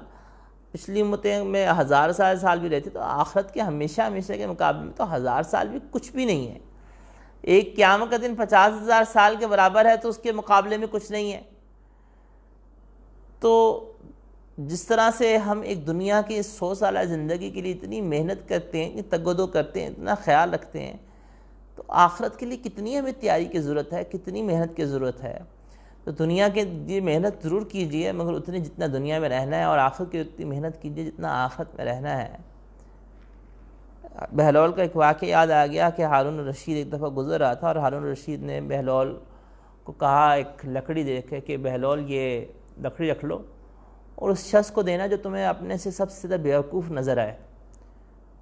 پچھلی امتیں میں 1000 سال بھی رہتی، تو آخرت کے ہمیشہ ہمیشہ کے مقابلے میں تو 1000 سال بھی کچھ بھی نہیں ہے۔ ایک قیامت کا دن 50,000 سال کے برابر ہے، تو اس کے مقابلے میں کچھ نہیں ہے۔ تو جس طرح سے ہم ایک دنیا کی 100 سالہ زندگی کے لیے اتنی محنت کرتے ہیں، اتنی تگ و دو کرتے ہیں، اتنا خیال رکھتے ہیں، تو آخرت کے لیے کتنی ہمیں تیاری کی ضرورت ہے، کتنی محنت کی ضرورت ہے۔ تو دنیا کے لیے محنت ضرور کیجئے، مگر اتنی جتنا دنیا میں رہنا ہے، اور آخرت کی اتنی محنت کیجئے جتنا آخرت میں رہنا ہے۔ بہلول کا ایک واقعہ یاد آ گیا کہ ہارون الرشید ایک دفعہ گزر رہا تھا، اور ہارون الرشید نے بہلول کو کہا، ایک لکڑی دیکھے کہ بہلول یہ لکڑی رکھ لو اور اس شخص کو دینا جو تمہیں اپنے سے سب سے زیادہ بیوقوف نظر آئے۔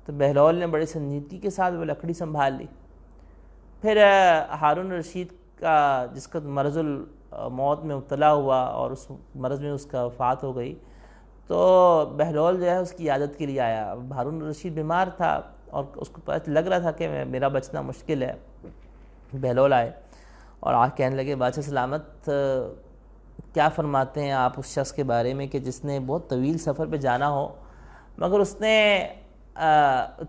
تو بہلول نے بڑی سنجیدگی کے ساتھ وہ لکڑی سنبھال لی۔ پھر ہارون الرشید کا جس کا مرض الموت میں مبتلا ہوا اور اس مرض میں اس کا وفات ہو گئی، تو بہلول جو ہے اس کی عیادت کے لیے آیا۔ ہارون الرشید بیمار تھا اور اس کو پتہ لگ رہا تھا کہ میرا بچنا مشکل ہے۔ بہلول آئے اور کہنے لگے، بادشاہ سلامت، کیا فرماتے ہیں آپ اس شخص کے بارے میں کہ جس نے بہت طویل سفر پہ جانا ہو، مگر اس نے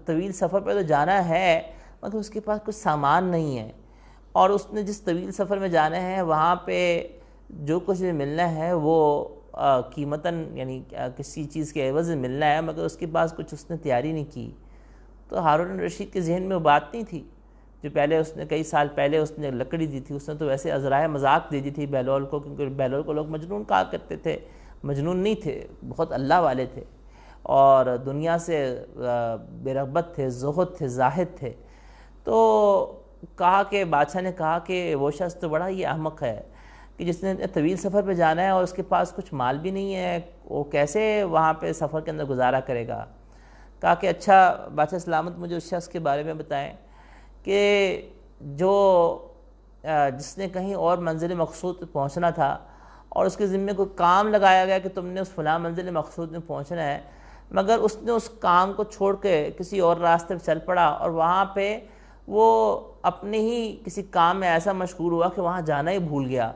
طویل سفر پہ تو جانا ہے مگر اس کے پاس کچھ سامان نہیں ہے، اور اس نے جس طویل سفر میں جانا ہے وہاں پہ جو کچھ بھی ملنا ہے وہ قیمتاً یعنی کسی چیز کے عوض ملنا ہے، مگر اس کے پاس کچھ اس نے تیاری نہیں کی۔ تو ہارون الرشید کے ذہن میں وہ بات نہیں تھی جو پہلے اس نے کئی سال پہلے اس نے لکڑی دی تھی، اس نے تو ویسے عذرائے مذاق دے دی تھی بہلول کو، کیونکہ بہلول کو لوگ مجنون کہا کرتے تھے۔ مجنون نہیں تھے، بہت اللہ والے تھے، اور دنیا سے بے رغبت تھے، زہد تھے، زاہد تھے۔ تو کہا کہ بادشاہ نے کہا کہ وہ شخص تو بڑا ہی احمق ہے کہ جس نے طویل سفر پہ جانا ہے اور اس کے پاس کچھ مال بھی نہیں ہے، وہ کیسے وہاں پہ سفر کے اندر گزارا کرے گا۔ کہا کہ اچھا بادشاہ سلامت، مجھے اس شخص کے بارے میں بتائیں کہ جو جس نے کہیں اور منزل مقصود پہنچنا تھا اور اس کے ذمے کوئی کام لگایا گیا کہ تم نے اس فلاں منزل مقصود میں پہنچنا ہے، مگر اس نے اس کام کو چھوڑ کے کسی اور راستے پہ چل پڑا اور وہاں پہ وہ اپنے ہی کسی کام میں ایسا مشغول ہوا کہ وہاں جانا ہی بھول گیا،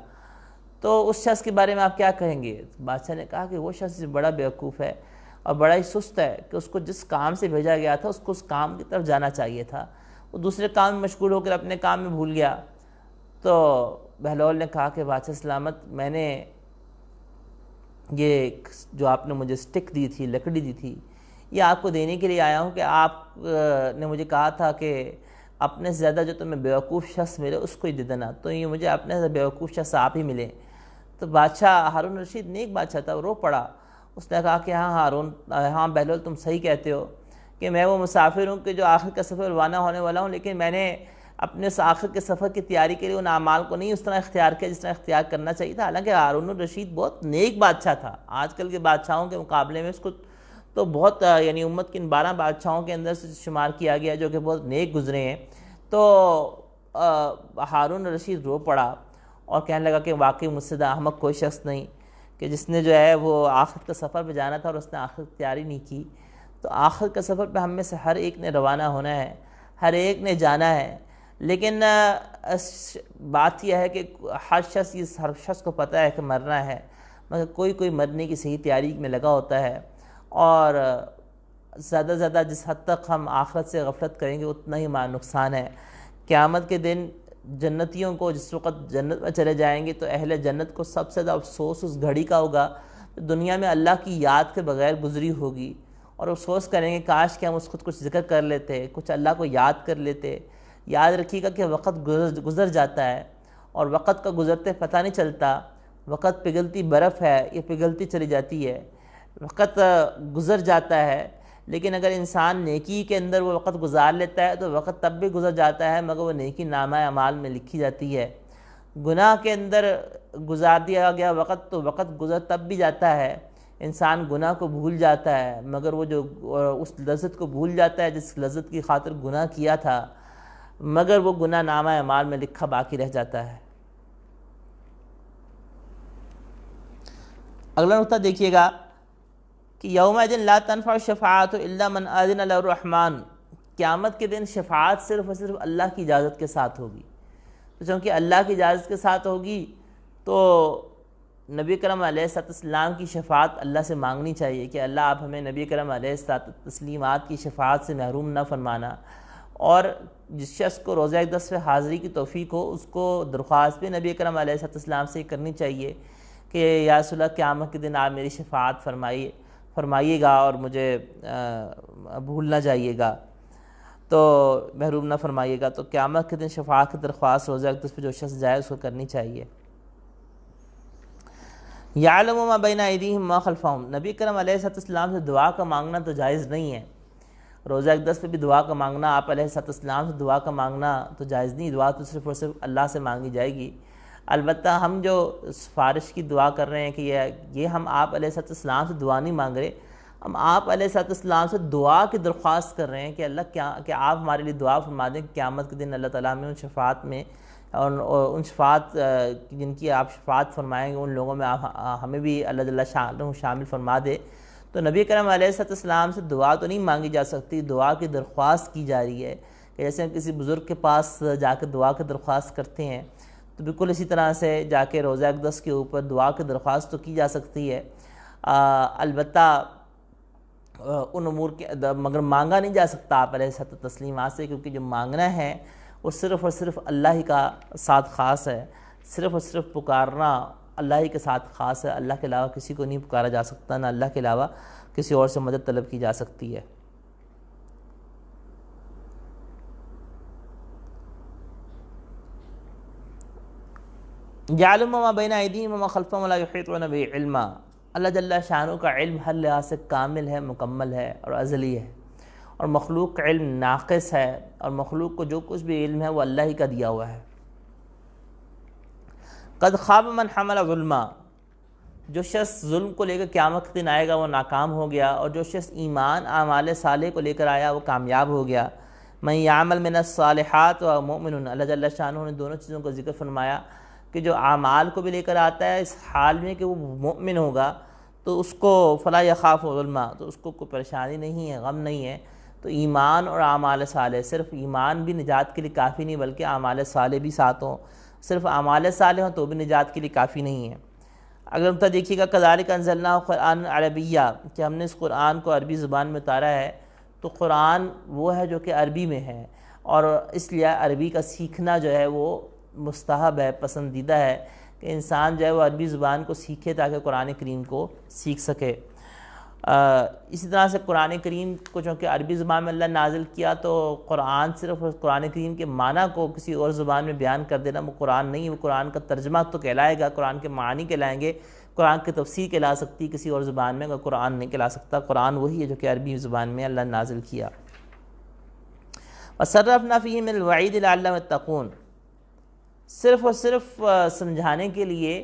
تو اس شخص کے بارے میں آپ کیا کہیں گے؟ بادشاہ نے کہا کہ وہ شخص بڑا بیوقوف ہے اور بڑا ہی سست ہے کہ اس کو جس کام سے بھیجا گیا تھا اس کو اس کام کی طرف جانا چاہیے تھا، وہ دوسرے کام میں مشغول ہو کر اپنے کام میں بھول گیا۔ تو بہلول نے کہا کہ بادشاہ سلامت، میں نے یہ جو آپ نے مجھے سٹک دی تھی، لکڑی دی تھی، یہ آپ کو دینے کے لیے آیا ہوں کہ آپ نے مجھے کہا تھا کہ اپنے سے زیادہ جو تمہیں بیوقوف شخص ملے اس کو ہی دے دینا، تو یہ مجھے اپنے سے بیوقوف شخص آپ ہی ملے۔ تو بادشاہ ہارون الرشید نیک بادشاہ تھا، وہ رو پڑا۔ اس نے کہا کہ ہاں بہلول، تم صحیح کہتے ہو کہ میں وہ مسافر ہوں کہ جو آخر کا سفر روانہ ہونے والا ہوں، لیکن میں نے اپنے اس آخر کے سفر کی تیاری کے لیے ان اعمال کو نہیں اس طرح اختیار کیا جس طرح اختیار کرنا چاہیے تھا۔ حالانکہ ہارون الرشید بہت نیک بادشاہ تھا، آج کل کے بادشاہوں کے مقابلے میں اس کو تو بہت یعنی امت کے ان 12 بادشاہوں کے اندر سے شمار کیا گیا جو کہ بہت نیک گزرے ہیں۔ تو ہارون الرشید رو پڑا اور کہنے لگا کہ واقعی مجھ سے احمق کوئی شخص نہیں کہ جس نے جو ہے وہ آخر کا سفر پہ جانا تھا اور اس نے آخر تیاری نہیں کی۔ تو آخر کا سفر پہ ہم میں سے ہر ایک نے روانہ ہونا ہے، ہر ایک نے جانا ہے، لیکن بات یہ ہے کہ ہر شخص کو پتہ ہے کہ مرنا ہے، مگر کوئی مرنے کی صحیح تیاری میں لگا ہوتا ہے، اور زیادہ سے زیادہ جس حد تک ہم آخرت سے غفلت کریں گے اتنا ہی ہمارا نقصان ہے۔ قیامت کے دن جنتیوں کو جس وقت جنت میں چلے جائیں گے تو اہل جنت کو سب سے زیادہ افسوس اس گھڑی کا ہوگا دنیا میں اللہ کی یاد کے بغیر گزری ہوگی، اور افسوس کریں گے کاش کہ ہم اس کو کچھ ذکر کر لیتے، کچھ اللہ کو یاد کر لیتے۔ یاد رکھیے گا کہ وقت گزر جاتا ہے اور وقت کا گزرتے پتہ نہیں چلتا۔ وقت پگھلتی برف ہے، یہ پگھلتی چلی جاتی ہے، وقت گزر جاتا ہے، لیکن اگر انسان نیکی کے اندر وہ وقت گزار لیتا ہے تو وقت تب بھی گزر جاتا ہے مگر وہ نیکی نامہ اعمال میں لکھی جاتی ہے۔ گناہ کے اندر گزار دیا گیا وقت تو وقت گزر تب بھی جاتا ہے، انسان گناہ کو بھول جاتا ہے، مگر وہ جو اس لذت کو بھول جاتا ہے جس لذت کی خاطر گناہ کیا تھا، مگر وہ گناہ نامہ اعمال میں لکھا باقی رہ جاتا ہے۔ اگلا نقطہ دیکھیے گا کہ یومئذ لا تنفع الشفاعۃ الا من اذن له الرحمن، قیامت کے دن شفاعت صرف اور صرف اللہ کی اجازت کے ساتھ ہوگی۔ تو چونکہ اللہ کی اجازت کے ساتھ ہوگی تو نبی کرم علیہ السلام کی شفاعت اللہ سے مانگنی چاہیے کہ اللہ آپ ہمیں نبی کرم علیہ التسلیمات کی شفاعت سے محروم نہ فرمانا، اور جس شخص کو روزہ اقدس میں حاضری کی توفیق ہو اس کو درخواست بھی نبی کرم علیہ السلام سے کرنی چاہیے کہ یا رسول اللہ قیامت کے دن آپ میری شفاعت فرمائیے گا اور مجھے بھول نہ جائیے گا، تو محروم نہ فرمائیے گا۔ تو قیامت کے دن شفاعت کی درخواست روزہ اقدس پہ جو شخص جائے اس کو کرنی چاہیے۔ یعلم ما بین ایدیہم ما خلفہم، نبی کرم علیہ السلام سے دعا کا مانگنا تو جائز نہیں ہے۔ روزہ اقدس پہ بھی دعا کا مانگنا، آپ علیہ السلام سے دعا کا مانگنا تو جائز نہیں، دعا تو صرف اور صرف اللہ سے مانگی جائے گی۔ البتہ ہم جو سفارش کی دعا کر رہے ہیں کہ یہ ہم آپ علیہ السلام سے دعا نہیں مانگ رہے، ہم آپ علیہ السلام سے دعا کی درخواست کر رہے ہیں کہ اللہ کہ آپ ہمارے لیے دعا فرما دیں کہ قیامت کے دن اللہ تعالیٰ میں ان شفاعت میں اور ان شفاعت جن کی آپ شفاعت فرمائیں گے ان لوگوں میں آپ ہمیں بھی اللہ جل شانہ شامل فرما دے۔ تو نبی کرم علیہ السلام سے دعا تو نہیں مانگی جا سکتی، دعا کی درخواست کی جا رہی ہے کہ جیسے ہم کسی بزرگ کے پاس جا کے دعا کی درخواست کرتے ہیں، تو بالکل اسی طرح سے جا کے روزہ اقدس کے اوپر دعا کی درخواست تو کی جا سکتی ہے، البتہ ان امور کے مگر مانگا نہیں جا سکتا آپ علیہ التسلیمات سے، کیونکہ جو مانگنا ہے وہ صرف اور صرف اللہ ہی کا ساتھ خاص ہے، صرف اور صرف پکارنا اللہ ہی کے ساتھ خاص ہے، اللہ کے علاوہ کسی کو نہیں پکارا جا سکتا، نہ اللہ کے علاوہ کسی اور سے مدد طلب کی جا سکتی ہے۔ یعلم ما بین ایدیہم وما خلفہم ولا یحیطون بہ علما، اللہ جل شانہ کا علم ہر لحاظ سے کامل ہے، مکمل ہے اور ازلی ہے، اور مخلوق کا علم ناقص ہے، اور مخلوق کو جو کچھ بھی علم ہے وہ اللہ ہی کا دیا ہوا ہے۔ قد خاب من حمل ظلما، جو شخص ظلم کو لے کر قیامت کے دن آئے گا وہ ناکام ہو گیا، اور جو شخص ایمان اعمال صالح کو لے کر آیا وہ کامیاب ہو گیا۔ من یعمل من الصالحات و مؤمن، اللہ جل شانہ نے دونوں چیزوں کا ذکر فرمایا کہ جو اعمال کو بھی لے کر آتا ہے اس حال میں کہ وہ مؤمن ہوگا تو اس کو فلا یخاف ظلما، تو اس کو کوئی پریشانی نہیں ہے، غم نہیں ہے۔ تو ایمان اور اعمال صالح، صرف ایمان بھی نجات کے لیے کافی نہیں بلکہ اعمال صالح بھی ساتھ ہوں، صرف اعمال صالح ہوں تو بھی نجات کے لیے کافی نہیں ہے۔ اگر نقطہ دیکھیے گا کذالک انزلناہ قرآن عربیہ، کہ ہم نے اس قرآن کو عربی زبان میں اتارا ہے، تو قرآن وہ ہے جو کہ عربی میں ہے، اور اس لیے عربی کا سیکھنا جو ہے وہ مستحب ہے، پسندیدہ ہے کہ انسان جو ہے وہ عربی زبان کو سیکھے تاکہ قرآن کریم کو سیکھ سکے۔ اسی طرح سے قرآن کریم کو چونکہ عربی زبان میں اللہ نے نازل کیا تو قرآن صرف قرآن کریم کے معنی کو کسی اور زبان میں بیان کر دینا وہ قرآن نہیں، وہ قرآن کا ترجمہ تو کہلائے گا، قرآن کے معنی کہلائیں گے، قرآن کی تفسیر کہلا سکتی کسی اور زبان میں، اگر قرآن نہیں کہلا سکتا، قرآن وہی ہے جو کہ عربی زبان میں اللہ نے نازل کیا۔ وَصَرَّفْنَا فِيهِ مِنَ الْوَعِيدِ لَعَلَّهُمْ يَتَّقُونَ، صرف اور صرف سمجھانے کے لیے،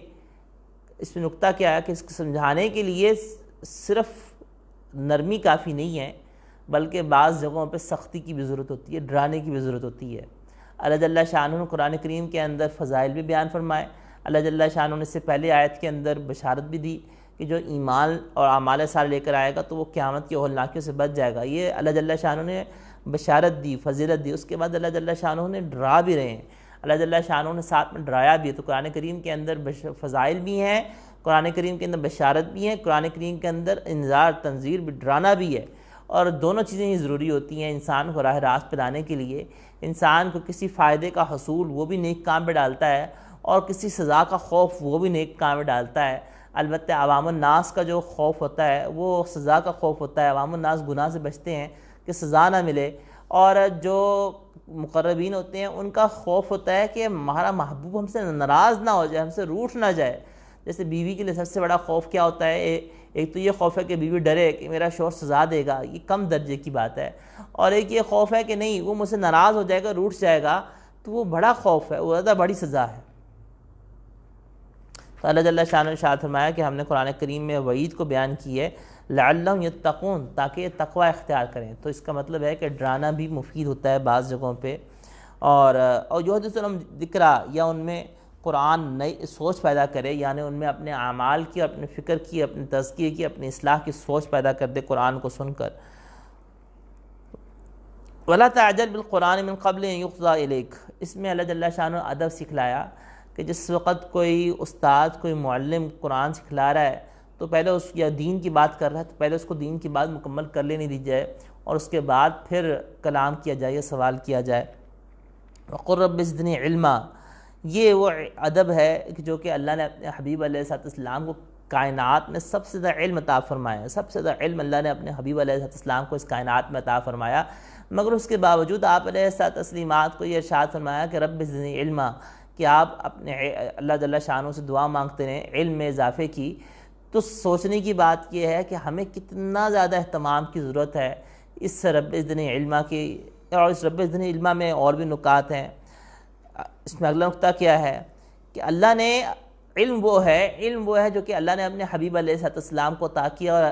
اس میں نقطہ کیا ہے کہ اس کو سمجھانے کے لیے صرف نرمی کافی نہیں ہے بلکہ بعض جگہوں پہ سختی کی بھی ضرورت ہوتی ہے، ڈرانے کی بھی ضرورت ہوتی ہے۔ اللہ جل شانہ نے قرآن کریم کے اندر فضائل بھی بیان فرمائے، اللہ جل شانہ نے اس سے پہلے آیت کے اندر بشارت بھی دی کہ جو ایمان اور اعمال صالح لے کر آئے گا تو وہ قیامت کی ہولناکیوں سے بچ جائے گا، یہ اللہ جل شانہ نے بشارت دی، فضیلت دی۔ اس کے بعد اللہ جل شانہ نے ڈرا بھی رہے ہیں، اللہ جل شانہ نے ساتھ میں ڈرایا بھی ہے۔ تو قرآن کریم کے اندر فضائل بھی ہیں، قرآن کریم کے اندر بشارت بھی ہے، قرآن کریم کے اندر انذار تنذیر بھی، ڈرانا بھی ہے، اور دونوں چیزیں ہی ضروری ہوتی ہیں انسان کو راہ راست پہ لانے کے لیے۔ انسان کو کسی فائدے کا حصول وہ بھی نیک کام میں ڈالتا ہے، اور کسی سزا کا خوف وہ بھی نیک کام میں ڈالتا ہے۔ البتہ عوام الناس کا جو خوف ہوتا ہے وہ سزا کا خوف ہوتا ہے، عوام الناس گناہ سے بچتے ہیں کہ سزا نہ ملے، اور جو مقربین ہوتے ہیں ان کا خوف ہوتا ہے کہ ہمارا محبوب ہم سے ناراض نہ ہو جائے، ہم سے روٹھ نہ جائے۔ جیسے بیوی کے لیے سب سے بڑا خوف کیا ہوتا ہے؟ ایک تو یہ خوف ہے کہ بیوی ڈرے کہ میرا شوہر سزا دے گا، یہ کم درجے کی بات ہے، اور ایک یہ خوف ہے کہ نہیں وہ مجھ سے ناراض ہو جائے گا، روٹھ جائے گا، تو وہ بڑا خوف ہے، وہ زیادہ بڑی سزا ہے۔ تو تو اللہ جل شانہ نے ارشاد فرمایا کہ ہم نے قرآن کریم میں وعید کو بیان کی ہے لعلہم یتقون، تاکہ یہ تقوی اختیار کریں۔ تو اس کا مطلب ہے کہ ڈرانا بھی مفید ہوتا ہے بعض جگہوں پہ، اور جو حدیث ذکرہ یا ان میں قرآن نئی سوچ پیدا کرے، یعنی ان میں اپنے اعمال کی، اپنے فکر کی، اپنے تزکیے کی، اپنی اصلاح کی سوچ پیدا کر دے قرآن کو سن کر۔ وَلَا تَعْجَلْ بِالْقُرْآنِ مِنْ قَبْلِ أَنْ يُقْضَىٰ إِلَيْكَ، اس میں اللہ جل شانہ ادب سکھلایا کہ جس وقت کوئی استاد، کوئی معلم قرآن سکھلا رہا ہے تو پہلے اس یا دین کی بات کر رہا ہے تو پہلے اس کو دین کی بات مکمل کر لینے دی جائے، اور اس کے بعد پھر کلام کیا جائے یا سوال کیا جائے۔ وَقُلْ رَبِّ زِدْنِی عِلْمًا، یہ وہ ادب ہے کہ جو کہ اللہ نے اپنے حبیب علیہ السلام کو کائنات میں سب سے زیادہ علم عطا فرمایا ہے، سب سے زیادہ علم اللہ نے اپنے حبیب علیہ السلام کو اس کائنات میں عطا فرمایا، مگر اس کے باوجود آپ علیہ السلام کو یہ ارشاد فرمایا کہ رب زدنی علما، کہ آپ اپنے اللہ جل شانہ سے دعا مانگتے رہیں علم میں اضافے کی۔ تو سوچنے کی بات یہ ہے کہ ہمیں کتنا زیادہ اہتمام کی ضرورت ہے اس رب زدنی علما کی، اور اس رب زدنی علما میں اور بھی نکات ہیں۔ اس میں اگلا نقطہ کیا ہے کہ اللہ نے علم وہ ہے جو کہ اللہ نے اپنے حبیب علیہ السلام کو عطا کیا، اور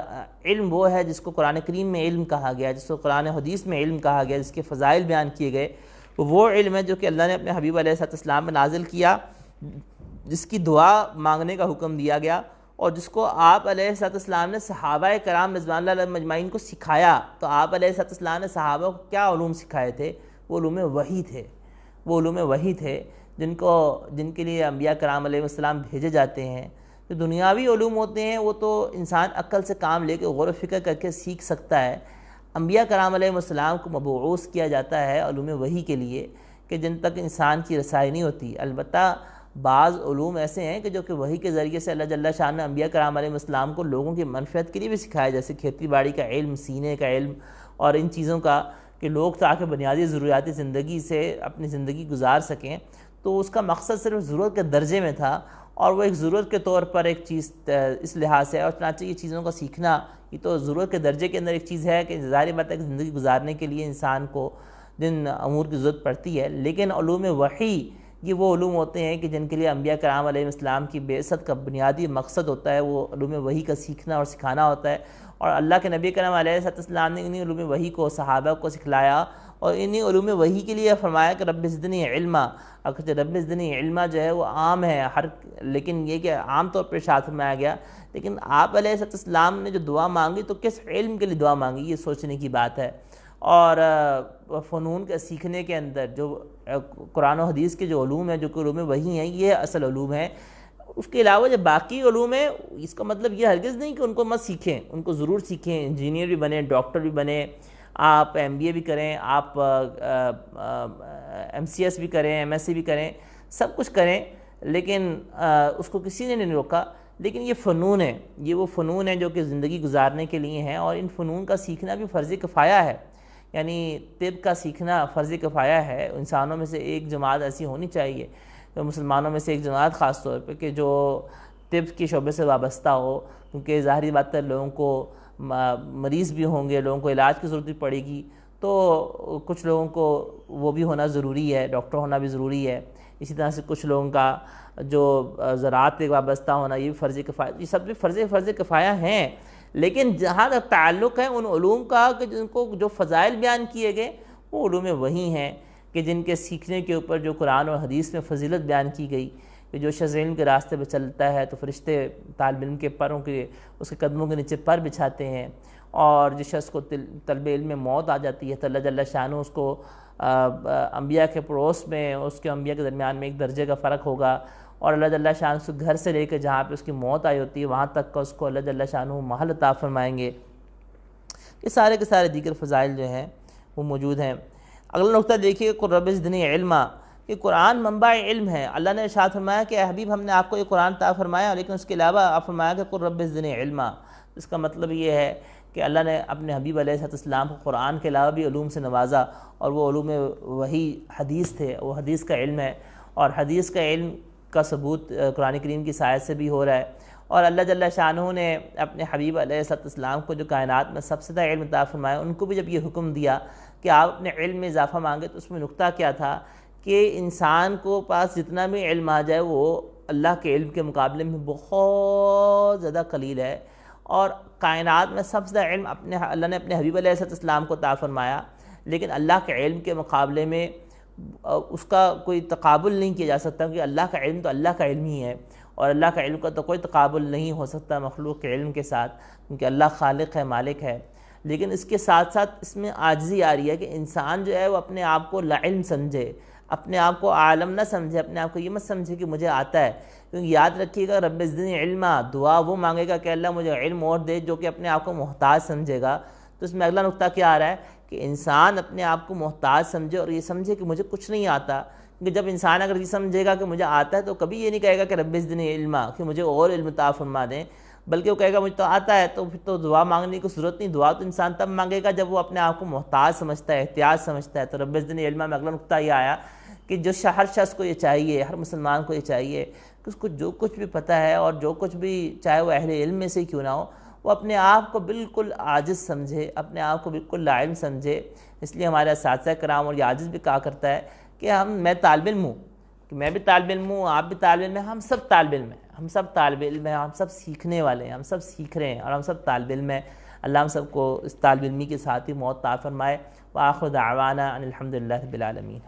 علم وہ ہے جس کو قرآن کریم میں علم کہا گیا، جس کو قرآن حدیث میں علم کہا گیا، جس کے فضائل بیان کیے گئے، وہ علم ہے جو کہ اللہ نے اپنے حبیب علیہ السلام میں نازل کیا، جس کی دعا مانگنے کا حکم دیا گیا، اور جس کو آپ علیہ السلام نے صحابہ کرام رضوان اللہ علیہم اجمعین کو سکھایا۔ تو آپ علیہ السلام نے صحابہ کو کیا علوم سکھائے تھے؟ وہ علوم وحی تھے جن کے لیے انبیاء کرام علیہ السلام بھیجے جاتے ہیں۔ جو دنیاوی علوم ہوتے ہیں وہ تو انسان عقل سے کام لے کے غور و فکر کر کے سیکھ سکتا ہے۔ انبیاء کرام علیہ السلام کو مبعوث کیا جاتا ہے علوم وحی کے لیے کہ جن تک انسان کی رسائی نہیں ہوتی۔ البتہ بعض علوم ایسے ہیں کہ جو کہ وحی کے ذریعے سے اللہ جل شانہ نے انبیاء کرام علیہ السلام کو لوگوں کی منفعت کے لیے بھی سکھایا، جیسے کھیتی باڑی کا علم، سینے کا علم، اور ان چیزوں کا کہ لوگ تاکہ بنیادی ضروریات زندگی سے اپنی زندگی گزار سکیں۔ تو اس کا مقصد صرف ضرورت کے درجے میں تھا، اور وہ ایک ضرورت کے طور پر ایک چیز اس لحاظ سے، اور چنانچہ یہ چیزوں کا سیکھنا یہ تو ضرورت کے درجے کے اندر ایک چیز ہے کہ ظاہر بات ہے کہ زندگی گزارنے کے لیے انسان کو جن امور کی ضرورت پڑتی ہے، لیکن علوم وحی یہ وہ علوم ہوتے ہیں کہ جن کے لیے انبیاء کرام علیہ السلام کی بعثت کا بنیادی مقصد ہوتا ہے، وہ علوم وحی کا سیکھنا اور سکھانا ہوتا ہے۔ اور اللہ کے نبی کرام علیہ السلام نے انہی علوم وحی کو صحابہ کو سکھلایا، اور انہی علوم وحی کے لیے فرمایا کہ رب زدنی علما۔ اگرچہ رب زدنی علما جو ہے وہ عام ہے لیکن یہ کہ عام طور پر ارشاد فرمایا گیا، لیکن آپ علیہ السلام نے جو دعا مانگی تو کس علم کے لیے دعا مانگی، یہ سوچنے کی بات ہے۔ اور فنون کے سیکھنے کے اندر جو قرآن و حدیث کے جو علوم ہیں، جو کہ علوم وحی ہیں، یہ اصل علوم ہیں۔ اس کے علاوہ جو باقی علوم ہیں اس کا مطلب یہ ہرگز نہیں کہ ان کو مت سیکھیں، ان کو ضرور سیکھیں، انجینئر بھی بنیں، ڈاکٹر بھی بنیں، آپ MBA بھی کریں، آپ MCS بھی کریں، MSc بھی کریں، سب کچھ کریں، لیکن اس کو کسی نے نہیں روکا۔ لیکن یہ فنون ہے، یہ وہ فنون ہیں جو کہ زندگی گزارنے کے لیے ہیں، اور ان فنون کا سیکھنا بھی فرض کفایہ ہے۔ یعنی طب کا سیکھنا فرض کفایہ ہے۔ انسانوں میں سے ایک جماعت ایسی ہونی چاہیے، مسلمانوں میں سے ایک جماعت خاص طور پہ، کہ جو طب کے شعبے سے وابستہ ہو، کیونکہ ظاہری بات ہے لوگوں کو مریض بھی ہوں گے، لوگوں کو علاج کی ضرورت بھی پڑے گی، تو کچھ لوگوں کو وہ بھی ہونا ضروری ہے، ڈاکٹر ہونا بھی ضروری ہے۔ اسی طرح سے کچھ لوگوں کا جو زراعت پہ وابستہ ہونا یہ بھی فرض کفایہ، یہ سب بھی فرض کفایہ ہیں۔ لیکن جہاں تک تعلق ہے ان علوم کا کہ جن کو جو فضائل بیان کیے گئے وہ علوم وہی ہیں کہ جن کے سیکھنے کے اوپر جو قرآن اور حدیث میں فضیلت بیان کی گئی کہ جو شخص علم کے راستے پہ چلتا ہے تو فرشتے طالب علم کے پروں کے اس کے قدموں کے نیچے پر بچھاتے ہیں، اور جس شخص کو طلب علم میں موت آ جاتی ہے تو اللہ جل شانہ اس کو انبیاء کے پڑوس میں، اس کے انبیاء کے درمیان میں ایک درجے کا فرق ہوگا، اور اللہ جل شانہ اس گھر سے لے کے جہاں پہ اس کی موت آئی ہوتی ہے وہاں تک کا اس کو اللہ جل شانہ محل عطا فرمائیں گے۔ یہ سارے کے سارے دیگر فضائل جو ہیں وہ موجود ہیں۔ اگلا نقطہ دیکھیے قل رب زدنی علما، کہ قرآن منبع علم ہے۔ اللہ نے ارشاد فرمایا کہ اے حبیب ہم نے آپ کو یہ قرآن عطا فرمایا، لیکن اس کے علاوہ آپ فرمایا کہ قل رب زدنی علما۔ اس کا مطلب یہ ہے کہ اللہ نے اپنے حبیب علیہ السلام کو قرآن کے علاوہ بھی علوم سے نوازا، اور وہ علوم وہی حدیث تھے، وہ حدیث کا علم ہے، اور حدیث کا علم کا ثبوت قرآن کریم کی آیت سے بھی ہو رہا ہے۔ اور اللہ جل شانہ نے اپنے حبیب علیہ السلام کو جو کائنات میں سب سے زیادہ علم عطا فرمایا، ان کو بھی جب یہ حکم دیا کہ آپ اپنے علم میں اضافہ مانگے، تو اس میں نقطہ کیا تھا کہ انسان کو پاس جتنا بھی علم آ جائے وہ اللہ کے علم کے مقابلے میں بہت زیادہ قلیل ہے، اور کائنات میں سب سے زیادہ علم اللہ نے اپنے حبیب علیہ السلام کو عطا فرمایا، لیکن اللہ کے علم کے مقابلے میں اس کا کوئی تقابل نہیں کیا جا سکتا، کیونکہ اللہ کا علم تو اللہ کا علم ہی ہے، اور اللہ کا علم کا تو کوئی تقابل نہیں ہو سکتا مخلوق کے علم کے ساتھ، کیونکہ اللہ خالق ہے، مالک ہے۔ لیکن اس کے ساتھ ساتھ اس میں عاجزی آ رہی ہے کہ انسان جو ہے وہ اپنے آپ کو لا علم سمجھے، اپنے آپ کو عالم نہ سمجھے، اپنے آپ کو یہ مت سمجھے کہ مجھے آتا ہے، کیونکہ یاد رکھیے گا رب زدنی علما دعا وہ مانگے گا کہ اللہ مجھے علم اور دے، جو کہ اپنے آپ کو محتاج سمجھے گا۔ تو اس میں اگلا نقطہ کیا آ رہا ہے کہ انسان اپنے آپ کو محتاج سمجھے اور یہ سمجھے کہ مجھے کچھ نہیں آتا، کیونکہ جب انسان اگر یہ سمجھے گا کہ مجھے آتا ہے تو کبھی یہ نہیں کہے گا کہ رب زدنی علما کہ مجھے اور علم عطا فرما دیں، بلکہ وہ کہے گا مجھے تو آتا ہے، تو پھر تو دعا مانگنے کی ضرورت نہیں۔ دعا تو انسان تب مانگے گا جب وہ اپنے آپ کو محتاج سمجھتا ہے، احتیاج سمجھتا ہے۔ تو رب زدنی علما میں اگلا نقطہ یہ آیا کہ ہر شخص کو یہ چاہیے، ہر مسلمان کو یہ چاہیے کہ اس کو جو کچھ بھی پتہ ہے اور جو کچھ بھی چاہے وہ اہل علم میں سے کیوں نہ ہو، وہ اپنے آپ کو بالکل عاجز سمجھے، اپنے آپ کو بالکل لا علم سمجھے۔ اس لیے ہمارے اساتذہ کرام اور یہ عاجز بھی کہا کرتا ہے کہ میں طالب علم ہوں، کہ میں بھی طالب علم ہوں، آپ بھی طالب علم ہیں، ہم سب طالب علم ہیں، ہم سب طالب علم ہیں، ہم سب سیکھنے والے ہیں، ہم سب سیکھ رہے ہیں اور ہم سب طالب علم ہیں۔ اللہ ہم سب کو اس طالب علمی کے ساتھ ہی موت عطا فرمائے۔ وآخر دعوانا ان الحمد للہ رب العالمین۔